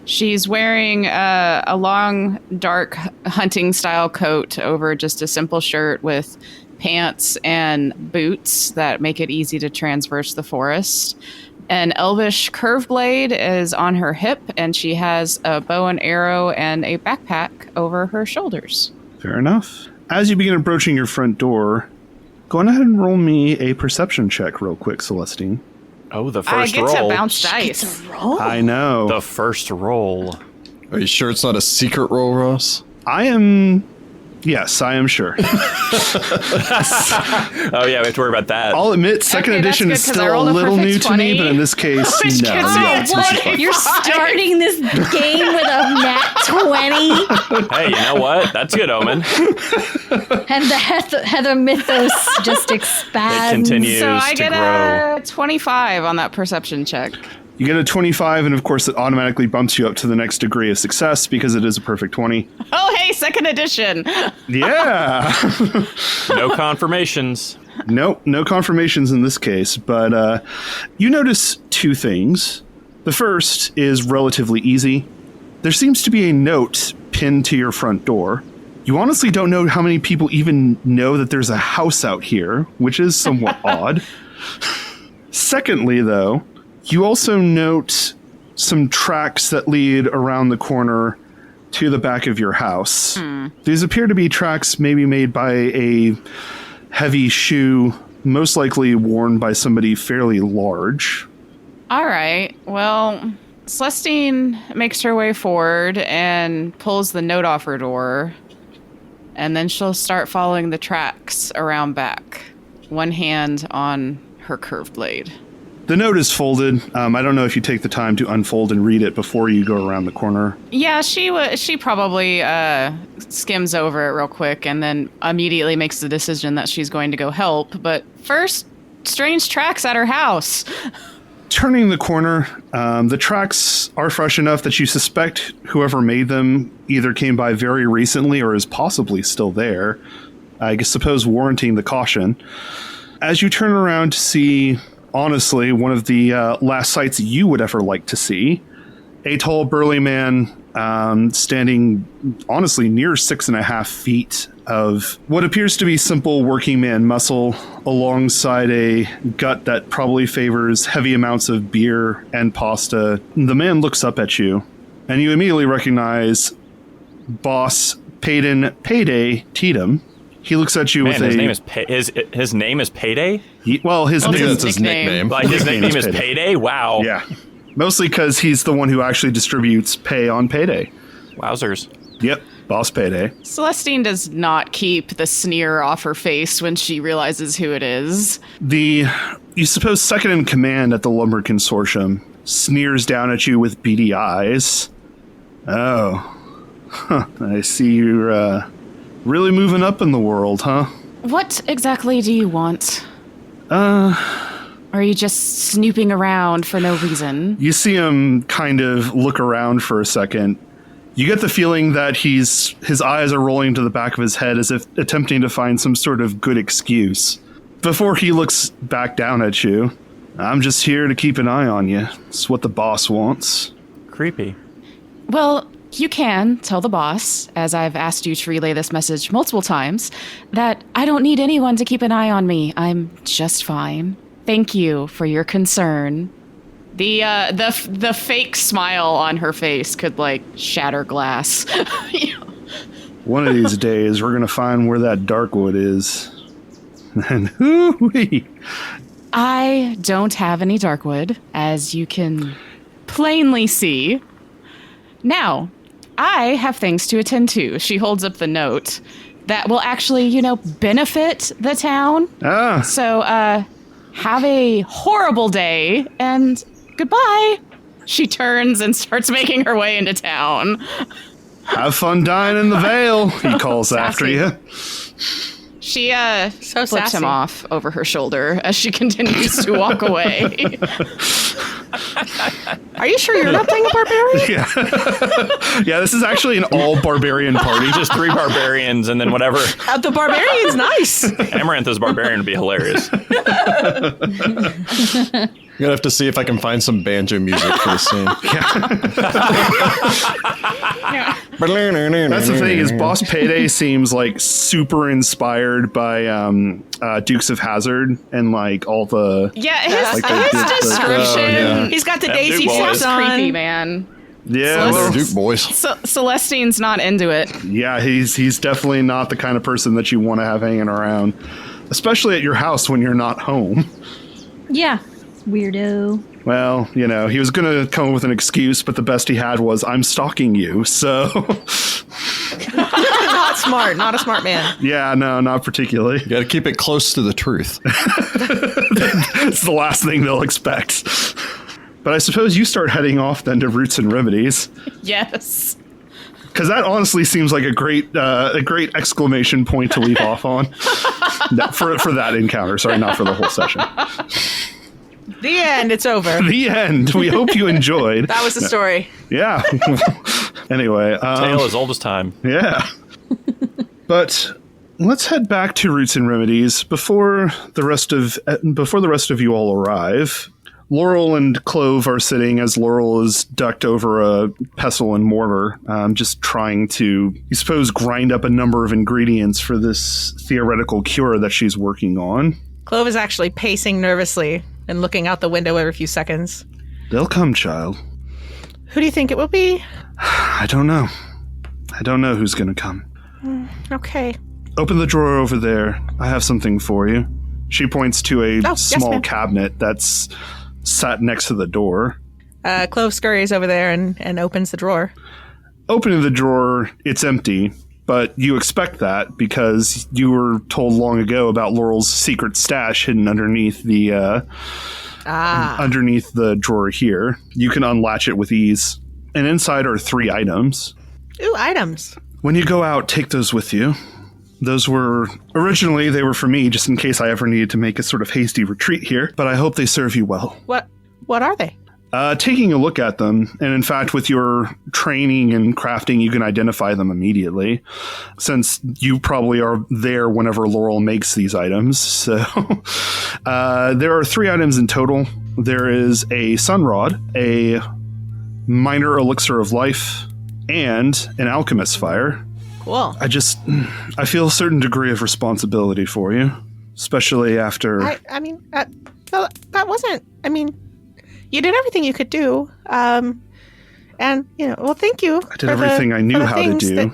She's wearing a long, dark hunting-style coat over just a simple shirt with pants and boots that make it easy to traverse the forest. An elvish curve blade is on her hip, and she has a bow and arrow and a backpack over her shoulders. Fair enough. As you begin approaching your front door, go on ahead and roll me a perception check real quick, Celestine. Oh, the first I roll. get to bounce dice. I know. The first roll. Are you sure it's not a secret roll, Ross? I am... Yes, I am sure. Oh, yeah, we have to worry about that. I'll admit, second Okay, that's edition good, is 'cause I still a rolled a little perfect new to me, 20. but in this case, Which no. gives Yeah, me it's a much 20. fun. You're starting this game with a nat 20, Hey, you know what? That's a good omen. and the Heather mythos just It expands. continues So I to get grow. a 25 on that perception check. You get a 25, and of course, it automatically bumps you up to the next degree of success because it is a perfect 20. Oh, hey, second edition. Yeah! No confirmations. Nope, no confirmations in this case, but you notice two things. The first is relatively easy. There seems to be a note pinned to your front door. You honestly don't know how many people even know that there's a house out here, which is somewhat odd. Secondly, though, you also note some tracks that lead around the corner to the back of your house. These appear to be tracks maybe made by a heavy shoe, most likely worn by somebody fairly large. All right. Well, Celestine makes her way forward and pulls the note off her door. And then she'll start following the tracks around back. One hand on her curved blade. The note is folded. I don't know if you take the time to unfold and read it before you go around the corner. Yeah, she probably skims over it real quick and then immediately makes the decision that she's going to go help. But first, strange tracks at her house. Turning the corner, the tracks are fresh enough that you suspect whoever made them either came by very recently or is possibly still there. I suppose warranting the caution. As you turn around to see, honestly, one of the last sights you would ever like to see, a tall, burly man standing, honestly, near 6.5 feet of what appears to be simple working man muscle alongside a gut that probably favors heavy amounts of beer and pasta. The man looks up at you, and you immediately recognize Boss Payday Tatum. He looks at you with his a... name is his name is Payday? His I think name that's his nickname. Like his nickname is Payday? Wow. Yeah. Mostly because he's the one who actually distributes pay on payday. Wowzers. Yep. Boss Payday. Celestine does not keep the sneer off her face when she realizes who it is. You suppose second in command at the Lumber Consortium sneers down at you with beady eyes. Oh. Huh. I see you're really moving up in the world, huh? What exactly do you want? Or are you just snooping around for no reason? You see him kind of look around for a second. You get the feeling that his eyes are rolling to the back of his head as if attempting to find some sort of good excuse. Before he looks back down at you, I'm just here to keep an eye on you. It's what the boss wants. Creepy. Well, you can tell the boss, as I've asked you to relay this message multiple times, that I don't need anyone to keep an eye on me. I'm just fine. Thank you for your concern. The fake smile on her face could, like, shatter glass. One of these days, we're going to find where that Darkwood is. And hoo-wee. I don't have any Darkwood, as you can plainly see. Now, I have things to attend to. She holds up the note that will actually, benefit the town. Ah, So, have a horrible day, and goodbye. She turns and starts making her way into town. have fun dying in the Vale, he calls after Sassy. you. She So flips him sassy. off over her shoulder as she continues to walk away. Are you sure you're not playing a barbarian? Yeah, this is actually an all-barbarian party. Just 3 barbarians and then whatever. The barbarian's nice. Amaranthe as barbarian would be hilarious. gonna have to see if I can find some banjo music for the scene. That's the thing is Boss Payday seems like super inspired by Dukes of Hazzard and like all the His description. He's got the Them Daisy Duke suits boys. on. Creepy, man. yeah. Oh, Duke boys. Celestine's not into it. Yeah, he's definitely not the kind of person that you want to have hanging around, especially at your house when you're not home. Yeah. Weirdo. Well, he was going to come up with an excuse, but the best he had was, I'm stalking you, so... Not smart. Not a smart man. Yeah, no, not particularly. You got to keep it close to the truth. It's the last thing they'll expect. But I suppose you start heading off then to Roots and Remedies. Yes. Because that honestly seems like a great exclamation point to leave off on. For that encounter. Sorry, not for the whole session. The end. It's over. The end. We hope you enjoyed. That was the story. Yeah. Anyway. Tale as old as time. Yeah. But let's head back to Roots and Remedies before the rest of you all arrive. Laurel and Clove are sitting as Laurel is ducked over a pestle and mortar, just trying to, I suppose, grind up a number of ingredients for this theoretical cure that she's working on. Clove is actually pacing nervously and looking out the window every few seconds. They'll come, child. Who do you think it will be? I don't know. I don't know who's going to come. Okay. Open the drawer over there. I have something for you. She points to a small ma'am. cabinet that's sat next to the door. Clove scurries over there and opens the drawer. Opening the drawer, it's empty, but you expect that because you were told long ago about Laurel's secret stash hidden underneath the underneath the drawer here. You can unlatch it with ease. And inside are 3 items. Ooh, items. When you go out, take those with you. Those were, originally they were for me, just in case I ever needed to make a sort of hasty retreat here, but I hope they serve you well. What are they? Taking a look at them, and in fact with your training and crafting, you can identify them immediately, since you probably are there whenever Laurel makes these items. So there are 3 items in total. There is a sun rod, a minor elixir of life, and an alchemist's fire. Cool. I feel a certain degree of responsibility for you, especially after... I mean, that wasn't... I mean, you did everything you could do. And, well, thank you. I did everything I knew how to do.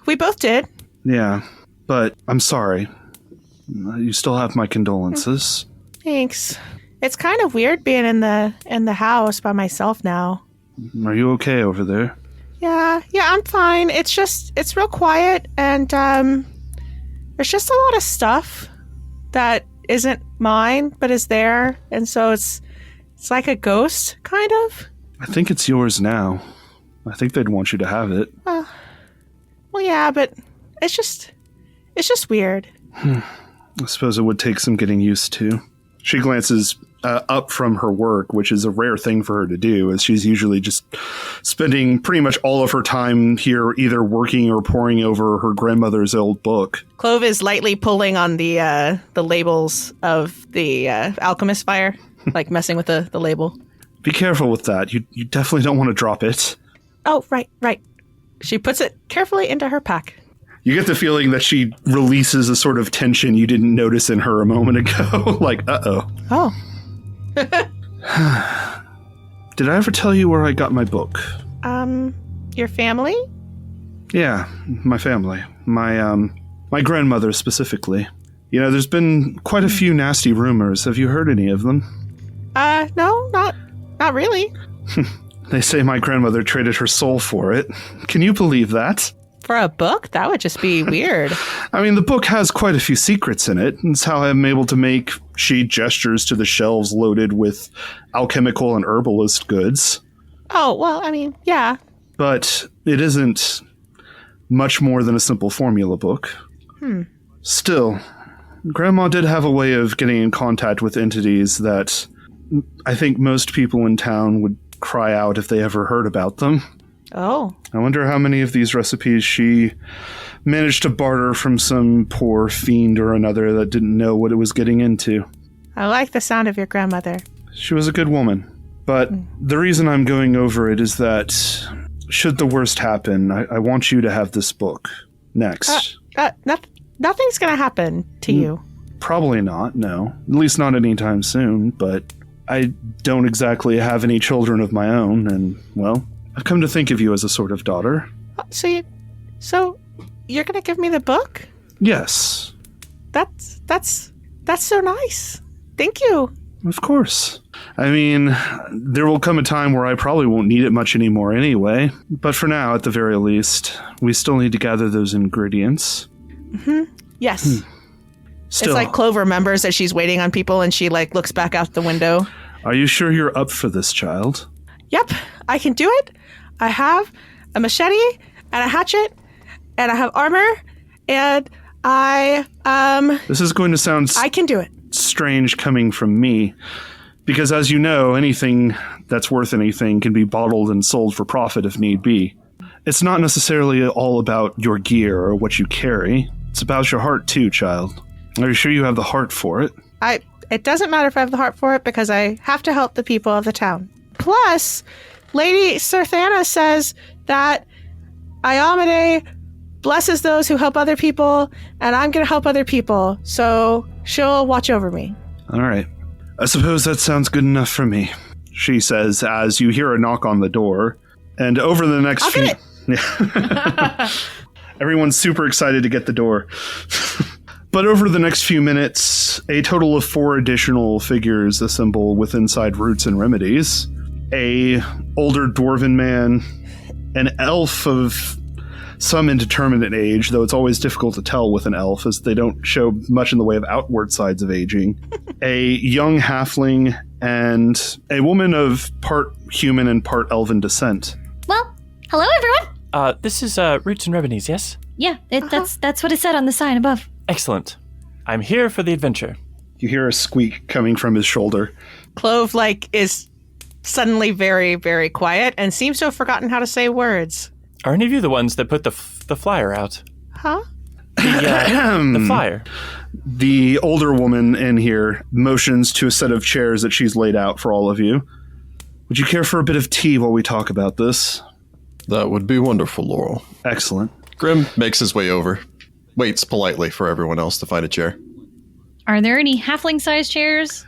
We both did. Yeah, but I'm sorry. You still have my condolences. Thanks. It's kind of weird being in the house by myself now. Are you okay over there? Yeah, I'm fine. It's real quiet, and there's just a lot of stuff that isn't mine, but is there, and so it's like a ghost, kind of. I think it's yours now. I think they'd want you to have it. Well, yeah, but it's just weird. I suppose it would take some getting used to. She glances up from her work, which is a rare thing for her to do, as she's usually just spending pretty much all of her time here either working or poring over her grandmother's old book. Clove is lightly pulling on the labels of the alchemist fire, like messing with the label. Be careful with that. You definitely don't want to drop it. Oh, right. She puts it carefully into her pack. You get the feeling that she releases a sort of tension you didn't notice in her a moment ago. Like, uh-oh. Oh. Did I ever tell you where I got my book? Your family? Yeah, my family. My grandmother specifically. You know, there's been quite a few nasty rumors. Have you heard any of them? No, not really. They say my grandmother traded her soul for it. Can you believe that? For a book? That would just be weird. I mean, the book has quite a few secrets in it. It's how I'm able to make, she gestures to the shelves loaded with alchemical and herbalist goods. Oh, well, I mean, yeah. But it isn't much more than a simple formula book. Still, Grandma did have a way of getting in contact with entities that I think most people in town would cry out if they ever heard about them. Oh. I wonder how many of these recipes she managed to barter from some poor fiend or another that didn't know what it was getting into. I like the sound of your grandmother. She was a good woman. But the reason I'm going over it is that should the worst happen, I want you to have this book next. Nothing's going to happen to you. Probably not, no. At least not anytime soon, but I don't exactly have any children of my own, and, well, I've come to think of you as a sort of daughter. So you're going to give me the book? Yes. That's so nice. Thank you. Of course. I mean, there will come a time where I probably won't need it much anymore anyway, but for now, at the very least, we still need to gather those ingredients. Yes. Still, It's like Clove remembers that she's waiting on people and she like looks back out the window. Are you sure you're up for this, child? Yep, I can do it. I have a machete and a hatchet and I have armor and This is going to sound I can do it. strange coming from me, because as you know, anything that's worth anything can be bottled and sold for profit if need be. It's not necessarily all about your gear or what you carry. It's about your heart too, child. Are you sure you have the heart for it? It doesn't matter if I have the heart for it because I have to help the people of the town. Plus, Lady Serthana says that Iamade blesses those who help other people, and I'm going to help other people, so she'll watch over me. All right. I suppose that sounds good enough for me, she says as you hear a knock on the door. And over the next I'll get it. Everyone's super excited to get the door. But over the next few minutes, a total of 4 additional figures assemble with inside Roots and Remedies. A older dwarven man, an elf of some indeterminate age, though it's always difficult to tell with an elf as they don't show much in the way of outward sides of aging. A young halfling and a woman of part human and part elven descent. Well, hello everyone. This is Roots and Remedies, yes? Yeah, that's what it said on the sign above. Excellent. I'm here for the adventure. You hear a squeak coming from his shoulder. Clove, is suddenly very, very quiet and seems to have forgotten how to say words. Are any of you the ones that put the flyer out? Huh? The flyer. The older woman in here motions to a set of chairs that she's laid out for all of you. Would you care for a bit of tea while we talk about this? That would be wonderful, Laurel. Excellent. Grim makes his way over, waits politely for everyone else to find a chair. Are there any halfling-sized chairs?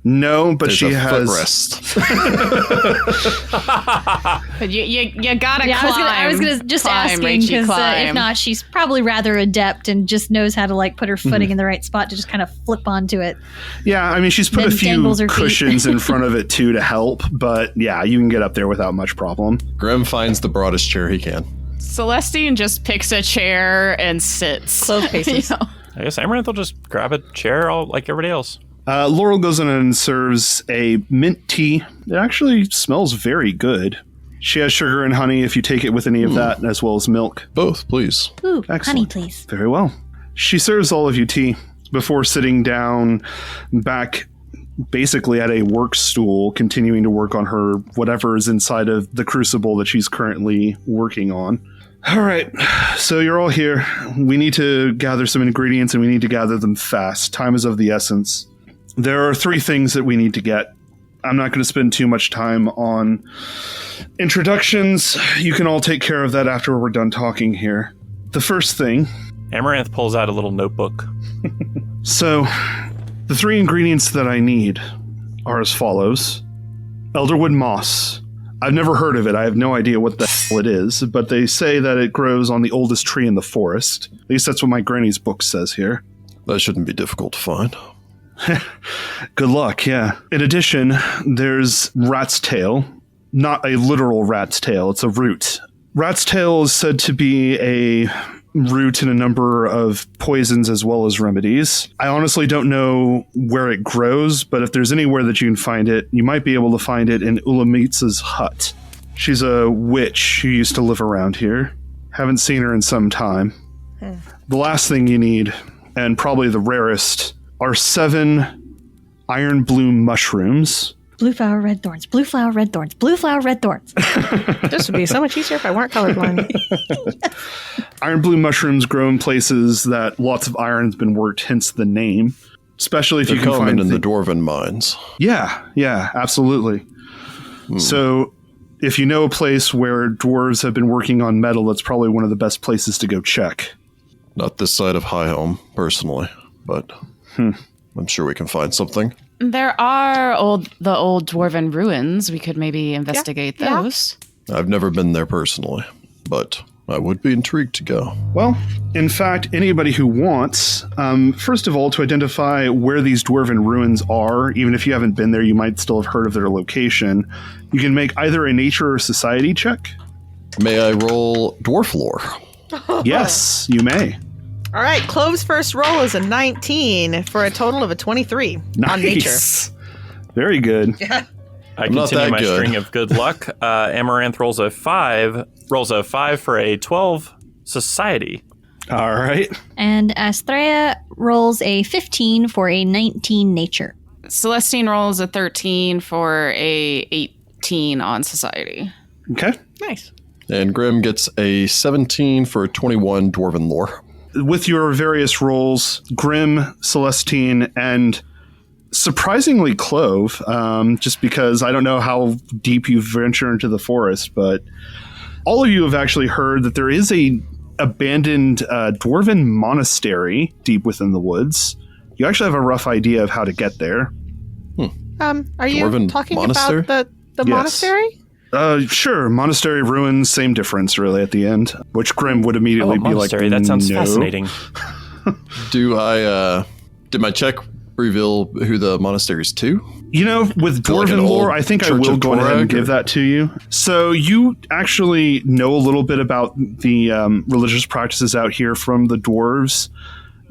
No, but There's she a has. footrest. But you gotta Yeah, climb. I was gonna just Climb, asking Rachie, because if climb. not, she's probably rather adept and just knows how to put her footing in the right spot to just kind of flip onto it. Yeah, I mean, she's put Then a few dangles her feet. cushions in front of it too to help, but yeah, you can get up there without much problem. Grim finds the broadest chair he can. Celestine just picks a chair and sits. Clove paces. You know? I guess Amaranthe will just grab a chair all like everybody else. Laurel goes in and serves a mint tea. It actually smells very good. She has sugar and honey if you take it with any of that, as well as milk. Both, please. Ooh, honey, Excellent. please. Very well. She serves all of you tea before sitting down back basically at a work stool, continuing to work on her whatever is inside of the crucible that she's currently working on. All right, so you're all here. We need to gather some ingredients and we need to gather them fast. Time is of the essence. There are 3 things that we need to get. I'm not going to spend too much time on introductions. You can all take care of that after we're done talking here. The first thing. Amaranthe pulls out a little notebook. So, the 3 ingredients that I need are as follows. Elderwood moss. I've never heard of it. I have no idea what the hell it is, but they say that it grows on the oldest tree in the forest. At least that's what my granny's book says here. That shouldn't be difficult to find. Good luck, yeah. In addition, there's rat's tail. Not a literal rat's tail, it's a root. Rat's tail is said to be a root in a number of poisons as well as remedies. I honestly don't know where it grows, but if there's anywhere that you can find it, you might be able to find it in Ulamitsa's hut. She's a witch who used to live around here. Haven't seen her in some time. The last thing you need, and probably the rarest, are 7 iron bloom mushrooms. Blue flower, red thorns. Blue flower, red thorns. Blue flower, red thorns. This would be so much easier if I weren't colorblind. Iron bloom mushrooms grow in places that lots of iron's been worked, hence the name. especially if They're you can common find in the Dwarven mines. Yeah, absolutely. So if you know a place where dwarves have been working on metal, that's probably one of the best places to go check. Not this side of Highhelm, personally, but I'm sure we can find something. There are the old Dwarven Ruins. We could maybe investigate those. I've never been there personally, but I would be intrigued to go. Well, in fact, anybody who wants, first of all, to identify where these Dwarven Ruins are, even if you haven't been there, you might still have heard of their location. You can make either a nature or society check. May I roll dwarf lore? Yes, you may. All right, Clove's first roll is a 19 for a total of a 23 on nature. Nice. Very good. Yeah. I I'm not continue that my good. string of good luck. Amaranth rolls a 5 for a 12 society. All right. And Astrea rolls a 15 for a 19 nature. Celestine rolls a 13 for a 18 on society. Okay. Nice. And Grim gets a 17 for a 21 Dwarven lore. With your various roles, Grim, Celestine, and surprisingly Clove, just because I don't know how deep you venture into the forest, but all of you have actually heard that there is a abandoned dwarven monastery deep within the woods. You actually have a rough idea of how to get there. Are you Dwarven talking monastery? about the Yes. monastery? Sure. Monastery ruins, same difference, really, at the end. Which Grim would immediately be like, monastery. That sounds no. fascinating. Did my check reveal who the monastery's to? You know, with To like an Dwarven lore, old I think I Church will of go ahead and Torag, give or- that to you. So you actually know a little bit about the religious practices out here from the dwarves.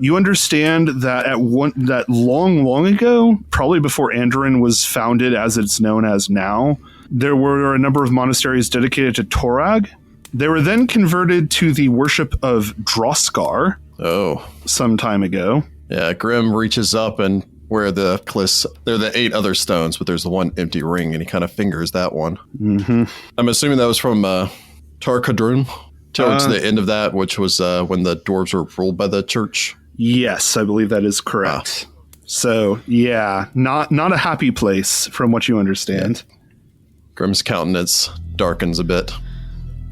You understand that that long ago, probably before Andoran was founded as it's known as now, there were a number of monasteries dedicated to Torag. They were then converted to the worship of Droskar Oh, some time ago. yeah. Grim reaches up and where the cliffs, there are the 8 other stones, but there's the one empty ring, and he kind of fingers that one. Mm-hmm. I'm assuming that was from Tarkadrun, towards the end of that, which was when the dwarves were ruled by the church. Yes, I believe that is correct. So, yeah, not a happy place from what you understand. Grim's countenance darkens a bit.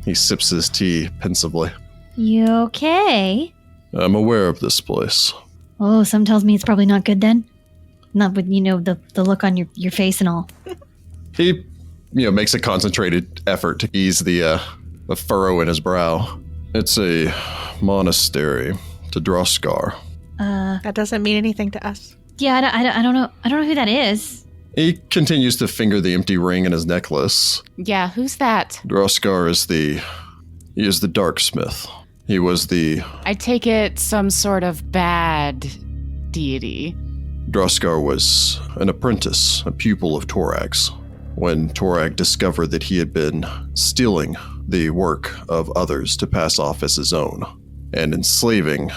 He sips his tea pensively. You okay? I'm aware of this place. Oh, some tells me it's probably not good then. Not with, the look on your face and all. He, makes a concentrated effort to ease the furrow in his brow. It's a monastery to Droskar. That doesn't mean anything to us. Yeah, I don't know. I don't know who that is. He continues to finger the empty ring in his necklace. Yeah, who's that? Droskar is the darksmith. He was the... I take it some sort of bad deity. Droskar was an apprentice, a pupil of Torag's. When Torag discovered that he had been stealing the work of others to pass off as his own, and enslaving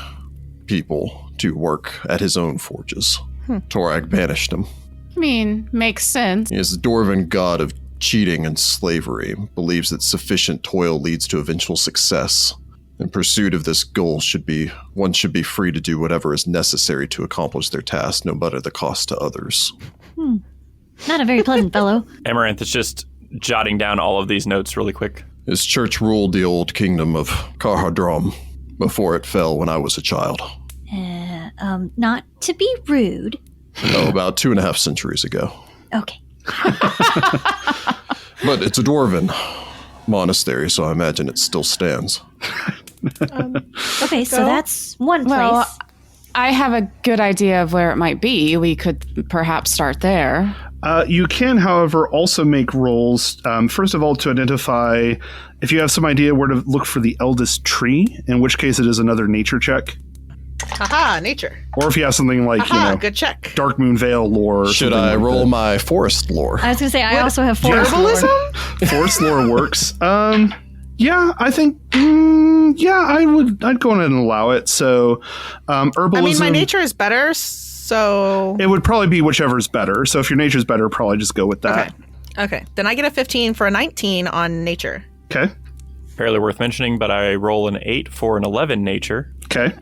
people to work at his own forges, Torag banished him. I mean, makes sense. He is the dwarven god of cheating and slavery, believes that sufficient toil leads to eventual success. In pursuit of this goal one should be free to do whatever is necessary to accomplish their task, no matter the cost to others. Not a very pleasant fellow. Amaranth is just jotting down all of these notes really quick. His church ruled the old kingdom of Karhadram before it fell when I was a child. Not to be rude. About 2.5 centuries ago. Okay. But it's a dwarven monastery, so I imagine it still stands. Okay, so that's one place. Well, I have a good idea of where it might be. We could perhaps start there. You can, however, also make rolls, first of all, to identify if you have some idea where to look for the eldest tree, in which case it is another nature check. Haha, nature. Or if you have something like, Haha, good check. Darkmoon Vale lore. Or Should something I like roll that. my forest lore? I was going to say, I also have forest lore. Herbalism? Forest lore works. Yeah, I think, I'd go ahead and allow it. So, herbalism. I mean, my nature is better, so... It would probably be whichever's better. So if your nature's better, probably just go with that. Okay. Then I get a 15 for a 19 on nature. Okay. Fairly worth mentioning, but I roll an 8 for an 11 nature. Okay.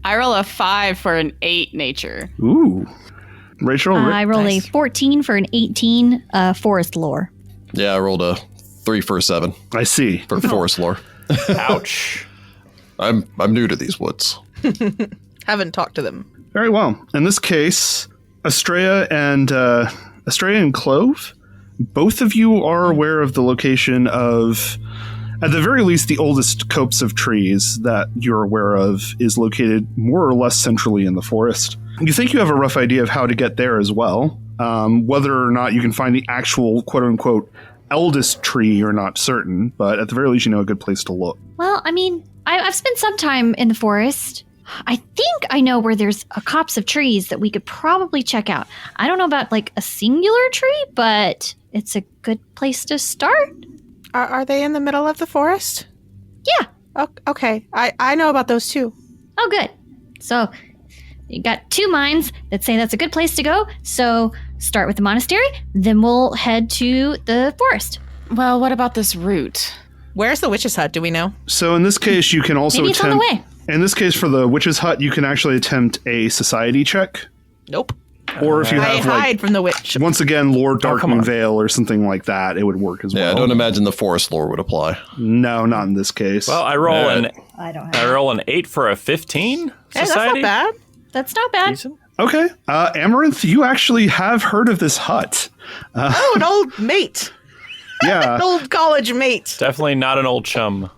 I roll a 5 for an 8 nature. Ooh. Rachel? I rolled Nice. a 14 for an 18 forest lore. Yeah, I rolled a 3 for a 7 I see. for forest lore. Ouch. I'm new to these woods. Haven't talked to them. Very well. In this case, Astrea and Clove, both of you are aware of the location of, at the very least, the oldest copse of trees that you're aware of is located more or less centrally in the forest. You think you have a rough idea of how to get there as well. Whether or not you can find the actual quote-unquote eldest tree, you're not certain, but at the very least, you know a good place to look. Well, I mean, I've spent some time in the forest. I think I know where there's a copse of trees that we could probably check out. I don't know about like a singular tree, but it's a good place to start. Are they in the middle of the forest? Yeah. Okay. I know about those too. Oh, good. So you got two minds that say that's a good place to go. So start with the monastery, then we'll head to the forest. Well, what about this route? Where's the witch's hut? Do we know? So in this case, you can also Maybe it's on the way. In this case, for the witch's hut, you can actually attempt a society check. Nope. Or if you I have, hide from the witch. once again, Lord come Darkmoon on. Vale or something like that, it would work as Yeah, well. I don't imagine the forest lore would apply. No, not in this case. Well, I roll I don't I roll an 8 for a 15. Hey, that's Society. not bad. That's not bad. Decent. Okay. Amaranth, you actually have heard of this hut. Oh, an old mate. Yeah. An old college mate. Definitely not an old chum.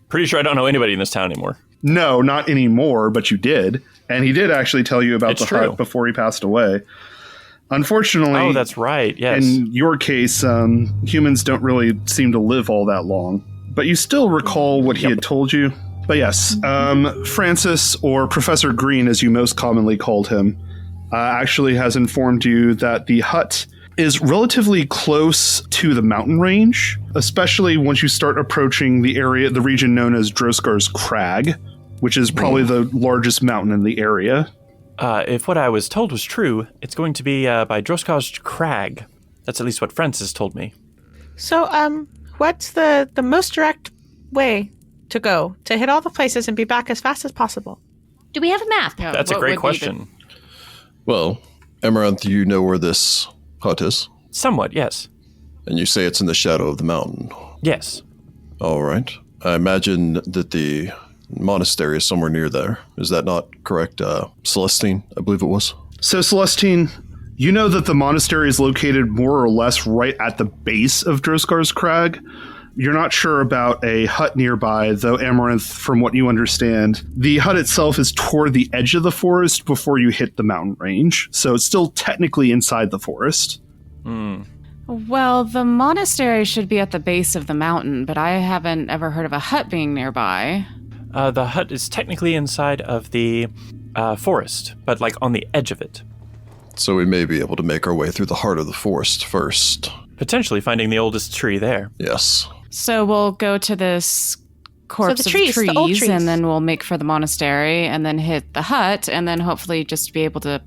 Pretty sure I don't know anybody in this town anymore. No, not anymore, but you did. And he did actually tell you about It's the true. hut before he passed away. Unfortunately, Oh, that's right. Yes. in your case, humans don't really seem to live all that long. But you still recall what he had told you. But yes, Francis, or Professor Green, as you most commonly called him, actually has informed you that the hut is relatively close to the mountain range, especially once you start approaching the region known as Droskar's Crag, which is probably the largest mountain in the area. If what I was told was true, it's going to be by Droskar's Crag. That's at least what Francis told me. So, what's the most direct way to go to hit all the places and be back as fast as possible? Do we have a map? Yeah, That's a what great would be question. Well, Amaranth, you know where this hut is? Somewhat, yes. And you say it's in the shadow of the mountain. Yes. All right. I imagine that the monastery is somewhere near there. Is that not correct? Celestine, I believe it was. So, Celestine, you know that the monastery is located more or less right at the base of Droskar's Crag. You're not sure about a hut nearby, though, Amaranth, from what you understand, the hut itself is toward the edge of the forest before you hit the mountain range. So it's still technically inside the forest. Well, the monastery should be at the base of the mountain, but I haven't ever heard of a hut being nearby. The hut is technically inside of the forest, but like on the edge of it. So we may be able to make our way through the heart of the forest first. Potentially finding the oldest tree there. Yes. So we'll go to this corpse the trees, of the old trees, trees. and then we'll make for the monastery, and then hit the hut, and then hopefully just be able to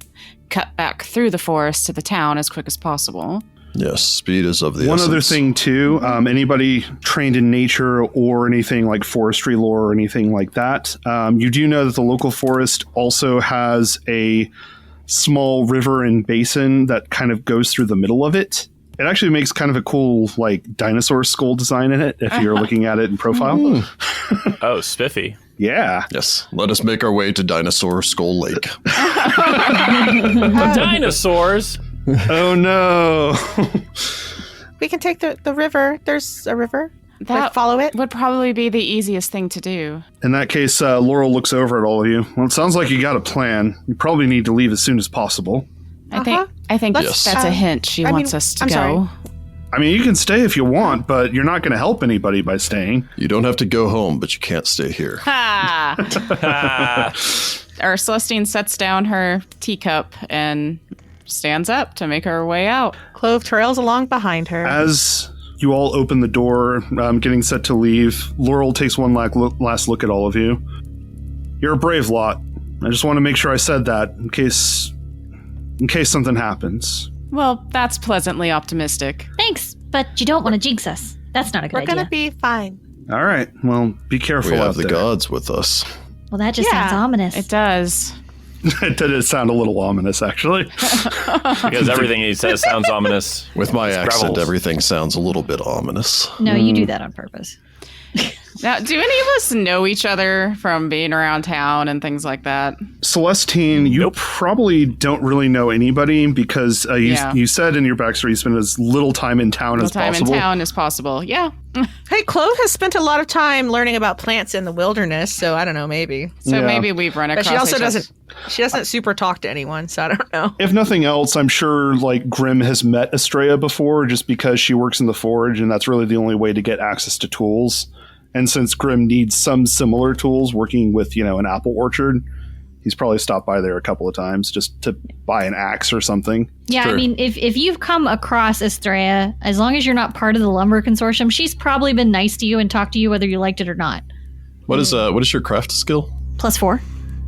cut back through the forest to the town as quick as possible. Yes, speed is of the One essence. other thing, too, anybody trained in nature or anything like forestry lore or anything like that, you do know that the local forest also has a small river and basin that kind of goes through the middle of it. It actually makes kind of a cool, like, dinosaur skull design in it if you're looking at it in profile. Oh, spiffy. Yeah. Yes, let us make our way to Dinosaur Skull Lake. Dinosaurs! Oh, no. We can take the river. There's a river. That follow it. would probably be the easiest thing to do. In that case, Laurel looks over at all of you. Well, it sounds like you got a plan. You probably need to leave as soon as possible. I think Let's- that's a hint. She I wants mean, us to I'm go. sorry. I mean, you can stay if you want, but you're not going to help anybody by staying. You don't have to go home, but you can't stay here. Ha! Or Celestine sets down her teacup and stands up to make her way out. Clove trails along behind her. As you all open the door, getting set to leave, Laurel takes one last look at all of you. You're a brave lot. I just want to make sure I said that in case something happens. Well, that's pleasantly optimistic. Thanks, but you don't want to jinx us. That's not a good We're idea. gonna be fine. All right. Well, be careful We out have the there. gods with us. Well, that just sounds ominous. It does. It did sound a little ominous, actually. Because everything he says sounds ominous. With my It's accent, gravels. everything sounds a little bit ominous. No, you do that on purpose. Now, do any of us know each other from being around town and things like that? Celestine, you probably don't really know anybody because you said in your backstory you spent as little time in town as possible. In town as possible. Yeah. Hey, Clove has spent a lot of time learning about plants in the wilderness, so I don't know, maybe. So Yeah. maybe we've run But across she also each other. doesn't super talk to anyone, so I don't know. If nothing else, I'm sure like Grim has met Astrea before just because she works in the forge and that's really the only way to get access to tools. And since Grim needs some similar tools working with, an apple orchard, he's probably stopped by there a couple of times just to buy an axe or something. Yeah, Sure. I mean, if you've come across Astrea, as long as you're not part of the lumber consortium, she's probably been nice to you and talked to you whether you liked it or not. What is your craft skill? +4.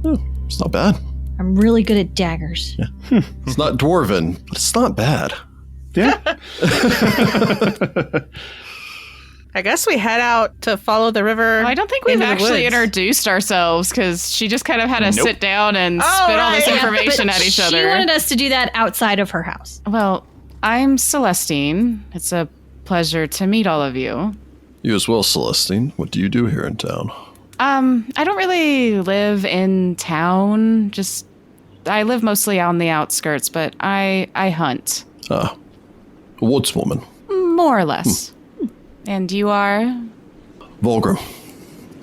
Oh, it's not bad. I'm really good at daggers. It's not dwarven, but it's not bad. Yeah. I guess we head out to follow the river. I don't think we've into the actually woods. introduced ourselves because she just kind of had to sit down and spit all this right. information But at each she other. wanted us to do that outside of her house. Well, I'm Celestine. It's a pleasure to meet all of you. You as well, Celestine. What do you do here in town? I don't really live in town. I live mostly on the outskirts, but I hunt. A woodswoman. More or less. And you are? Volgrim.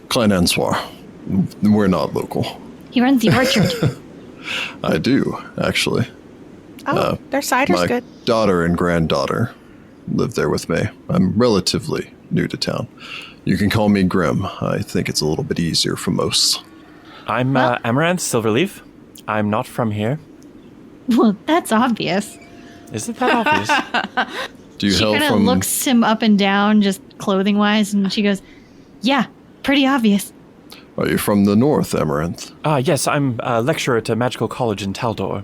Clan Answar. We're not local. He runs the orchard. I do, actually. Oh, their cider's My good. daughter and granddaughter live there with me. I'm relatively new to town. You can call me Grim. I think it's a little bit easier for most. I'm Amaranthe Silverleaf. I'm not from here. Well, that's obvious. Is it that obvious? Do you She hail kind of from... looks him up and down, just clothing-wise, and she goes, yeah, pretty obvious. Are you from the north, Amaranth? Yes, I'm a lecturer at a magical college in Taldor.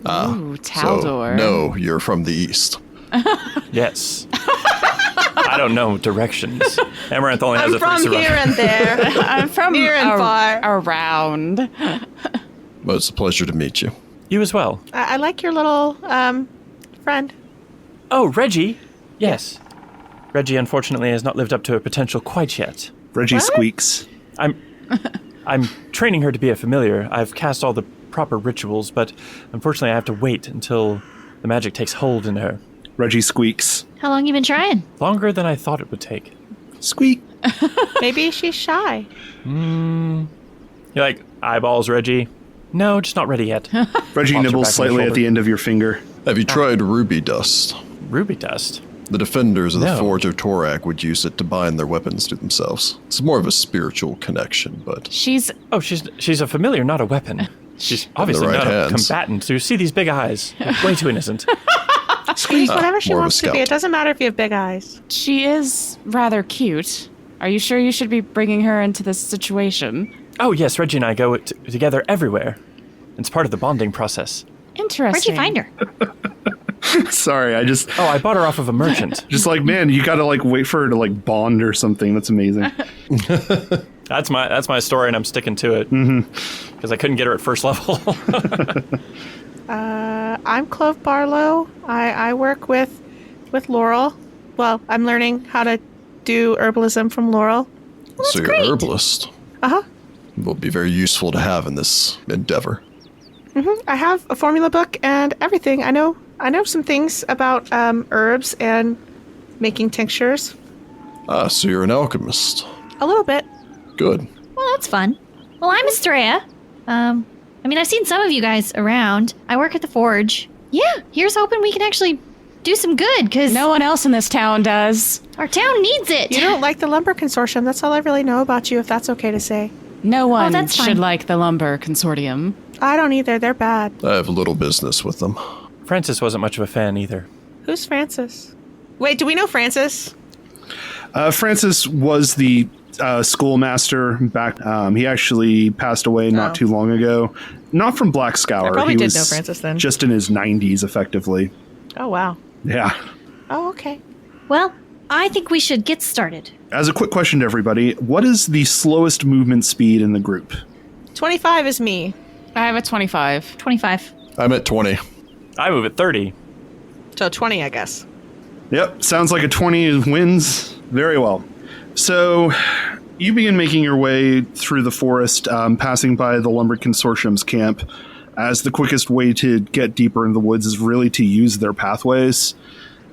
Ooh, Taldor. So, no, you're from the east. Yes. I don't know directions. Amaranth only has I'm a 3 from survival. here and there. I'm from Near and far. around. Well, it's a pleasure to meet you. You as well. I like your little friend. Oh, Reggie. Yes. Reggie, unfortunately, has not lived up to her potential quite yet. Reggie squeaks. I'm training her to be a familiar. I've cast all the proper rituals, but unfortunately I have to wait until the magic takes hold in her. Reggie squeaks. How long you been trying? Longer than I thought it would take. Squeak. Maybe she's shy. You like eyeballs, Reggie? No, just not ready yet. Reggie Pops her nibbles back on the slightly at shoulder. the end of your finger. Have you tried ruby dust? Ruby dust. The defenders of the No. Forge of Torak would use it to bind their weapons to themselves. It's more of a spiritual connection, but She's Oh, she's a familiar, not a weapon. She's obviously right not a hands. combatant. You see these big eyes. Way too innocent. She's whatever she more of a wants to be. scout. It doesn't matter if you have big eyes. she is rather cute. Are you sure you should be bringing her into this situation? Oh, yes, Reggie and I go together everywhere. It's part of the bonding process. Where'd Interesting. you find her? Sorry, I just Oh, I bought her off of a merchant. man, you gotta wait for her to bond or something. That's amazing. That's my story, and I'm sticking to it. Because I couldn't get her at first level. I'm Clove Barlow. I work with Laurel. Well, I'm learning how to do herbalism from Laurel. so you're an herbalist. Uh-huh. Will be very useful to have in this endeavor. I have a formula book and everything. I know some things about herbs and making tinctures. So you're an alchemist. A little bit. Good. Well, that's fun. Well, I'm Astrea. I've seen some of you guys around. I work at the forge. Yeah, here's hoping we can actually do some good, because No one else in this town does. our town needs it. You don't like the lumber consortium. That's all I really know about you, if that's okay to say. No one that's should fine. like the lumber consortium. I don't either. They're bad. I have little business with them. Francis wasn't much of a fan either. Who's Francis? Wait, do we know Francis? Francis was the schoolmaster back. He actually passed away not Oh. too long ago. Not from Black Scour. I probably he did was know Francis then. just in his 90s, effectively. Oh, wow. Yeah. Oh, okay. Well, I think we should get started. As a quick question to everybody, what is the slowest movement speed in the group? 25 is me. I have a 25. 25. I'm at 20. I move at 30. So 20, I guess. Yep, sounds like a 20 wins. Very well. So you begin making your way through the forest, passing by the Lumber Consortium's camp, as the quickest way to get deeper in the woods is really to use their pathways.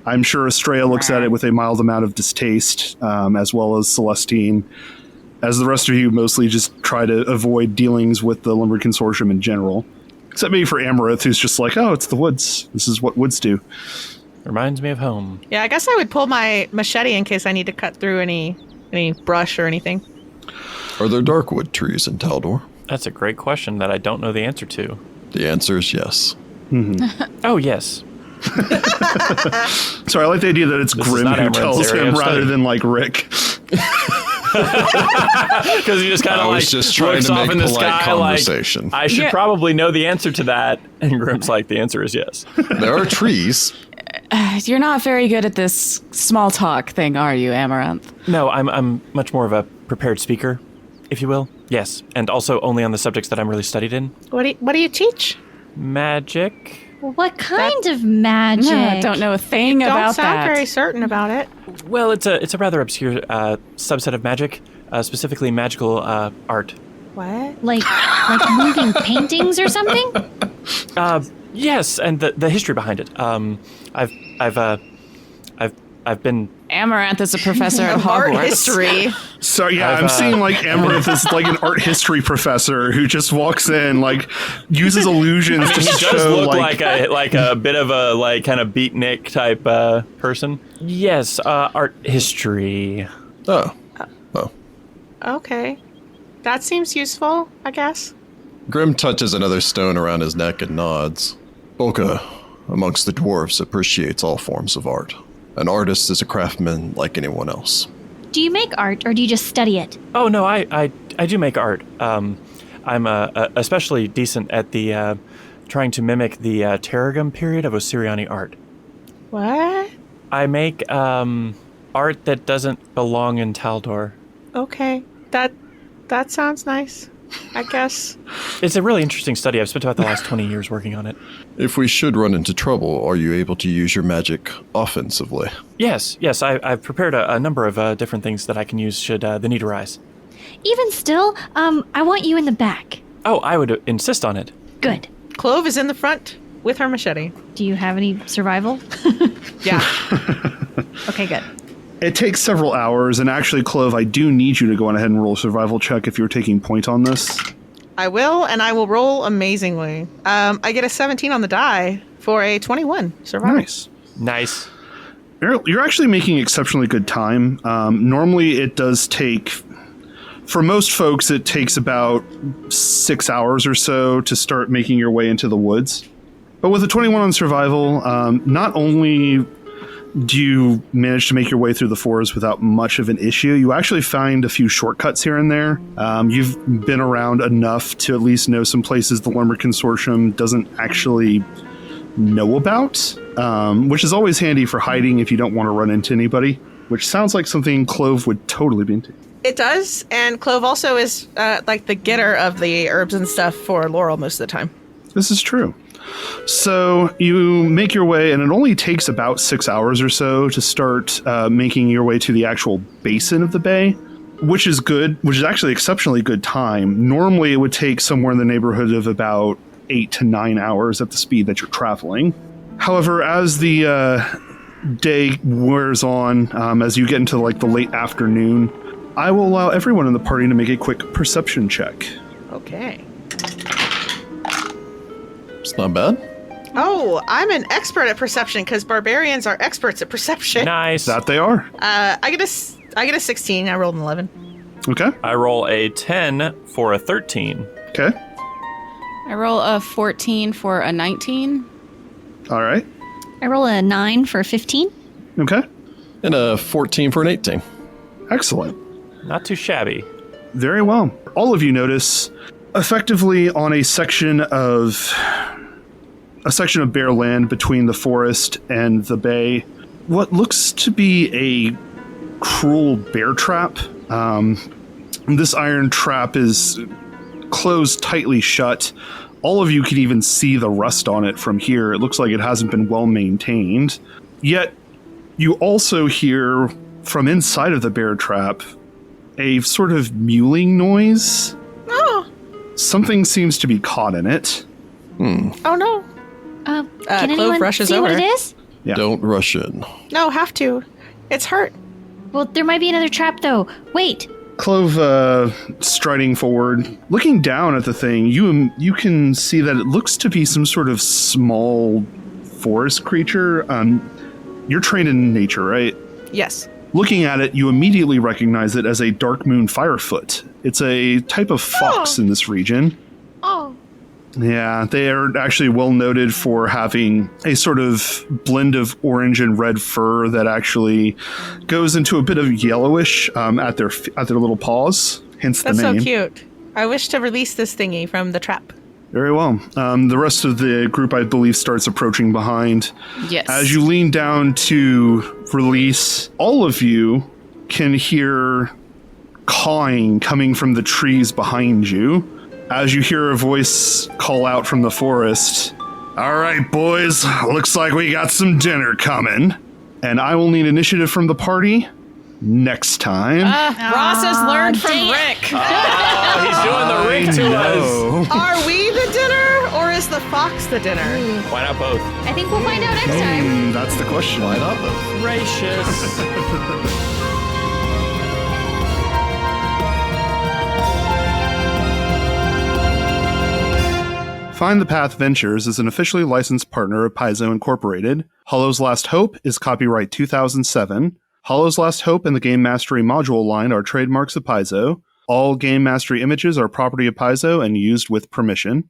I'm sure Astrea looks at it with a mild amount of distaste, as well as Celestine, as the rest of you mostly just try to avoid dealings with the Lumber Consortium in general. Except maybe for Amaranthe, who's just like, oh, it's the woods. This is what woods do. Reminds me of home. Yeah, I guess I would pull my machete in case I need to cut through any brush or anything. Are there darkwood trees in Taldor? That's a great question that I don't know the answer to. The answer is yes. Oh, yes. Sorry, I like the idea that it's This is Grim not who Amaranthe's tells area him of rather study. than like Rick. Because he just kind I of was like just trying looks to off make in the polite sky conversation. like, I should Yeah. probably know the answer to that. And Grim's like, the answer is yes. There are trees. You're not very good at this small talk thing, are you, Amaranth? No, I'm much more of a prepared speaker, if you will. Yes, and also only on the subjects that I'm really studied in. What do you teach? Magic. What kind of magic? I don't know a thing Don't about sound that. very certain about it. Well, it's a rather obscure subset of magic, specifically magical art. What? Like moving paintings or something? Yes, and the history behind it. I've been. Amaranth is a professor at Art Hogwarts. history. So yeah, I've, I'm seeing like Amaranthe is like an art history professor who just walks in, like uses illusions to He does show look like a bit of a like kind of beatnik type person. Yes, art history. Oh. Okay. That seems useful, I guess. Grim touches another stone around his neck and nods. Bolka, amongst the dwarves, appreciates all forms of art. An artist is a craftsman like anyone else. Do you make art or do you just study it? Oh no, I do make art. I'm especially decent at the trying to mimic the Terragum period of Osiriani art. What? I make art that doesn't belong in Taldor. Okay. That sounds nice, I guess. It's a really interesting study. I've spent about the last 20 years working on it. If we should run into trouble, are you able to use your magic offensively? Yes, I've prepared a number of different things that I can use should the need arise. Even still, I want you in the back. Oh, I would insist on it. Good. Clove is in the front with her machete. Do you have any survival? Yeah. Okay, good. it takes several hours, and actually, Clove, I do need you to go on ahead and roll a survival check if you're taking point on this. I will, and I will roll amazingly. I get a 17 on the die for a 21 survival. Nice. You're actually making exceptionally good time. Normally, it does take... For most folks, it takes about 6 hours or so to start making your way into the woods. But with a 21 on survival, not only do you manage to make your way through the forest without much of an issue, you actually find a few shortcuts here and there. You've been around enough to at least know some places the Lumber Consortium doesn't actually know about, which is always handy for hiding if you don't want to run into anybody, which sounds like something Clove would totally be into. It does, and Clove also is like the getter of the herbs and stuff for Laurel most of the time. This is true. So you make your way, and it only takes about 6 hours or so to start making your way to the actual basin of the bay, which is good, which is actually exceptionally good time. Normally it would take somewhere in the neighborhood of about 8 to 9 hours at the speed that you're traveling. However, as the day wears on, as you get into like the late afternoon, I will allow everyone in the party to make a quick perception check. Okay. It's not bad. Oh, I'm an expert at perception because barbarians are experts at perception. Nice. That they are. I get a 16. I rolled an 11. Okay. I roll a 10 for a 13. Okay. I roll a 14 for a 19. All right. I roll a 9 for 15. Okay. And a 14 for an 18. Excellent. Not too shabby. Very well. All of you notice, effectively on a section of bare land between the forest and the bay, what looks to be a cruel bear trap. This iron trap is closed tightly shut. All of you can even see the rust on it from here. It looks like it hasn't been well maintained. Yet, you also hear from inside of the bear trap a sort of mewling noise. Oh. Something seems to be caught in it. Oh, no. Can Clove anyone rushes see what over. it is? Yeah. Don't rush in. No, have to. It's hurt. Well, there might be another trap, though. Wait. Clove, striding forward, looking down at the thing, you can see that it looks to be some sort of small forest creature. You're trained in nature, right? Yes. Looking at it, you immediately recognize it as a Darkmoon Firefoot. It's a type of fox in this region. Oh. Yeah, they are actually well noted for having a sort of blend of orange and red fur that actually goes into a bit of yellowish at their little paws, hence the That's name. so cute. I wish to release this thingy from the trap. Very well. The rest of the group, I believe, starts approaching behind. Yes. As you lean down to release, all of you can hear cawing coming from the trees behind you. As you hear a voice call out from the forest, "All right, boys, looks like we got some dinner coming." And I will need initiative from the party next time. Ross has learned from Rick. Oh, he's doing the Rick to us. Are we the dinner, or is the fox the dinner? Why not both? I think we'll find out next time. That's the question. Why not both? Gracious. Find the Path Ventures is an officially licensed partner of Paizo Incorporated. Hollow's Last Hope is copyright 2007. Hollow's Last Hope and the Game Mastery module line are trademarks of Paizo. All Game Mastery images are property of Paizo and used with permission.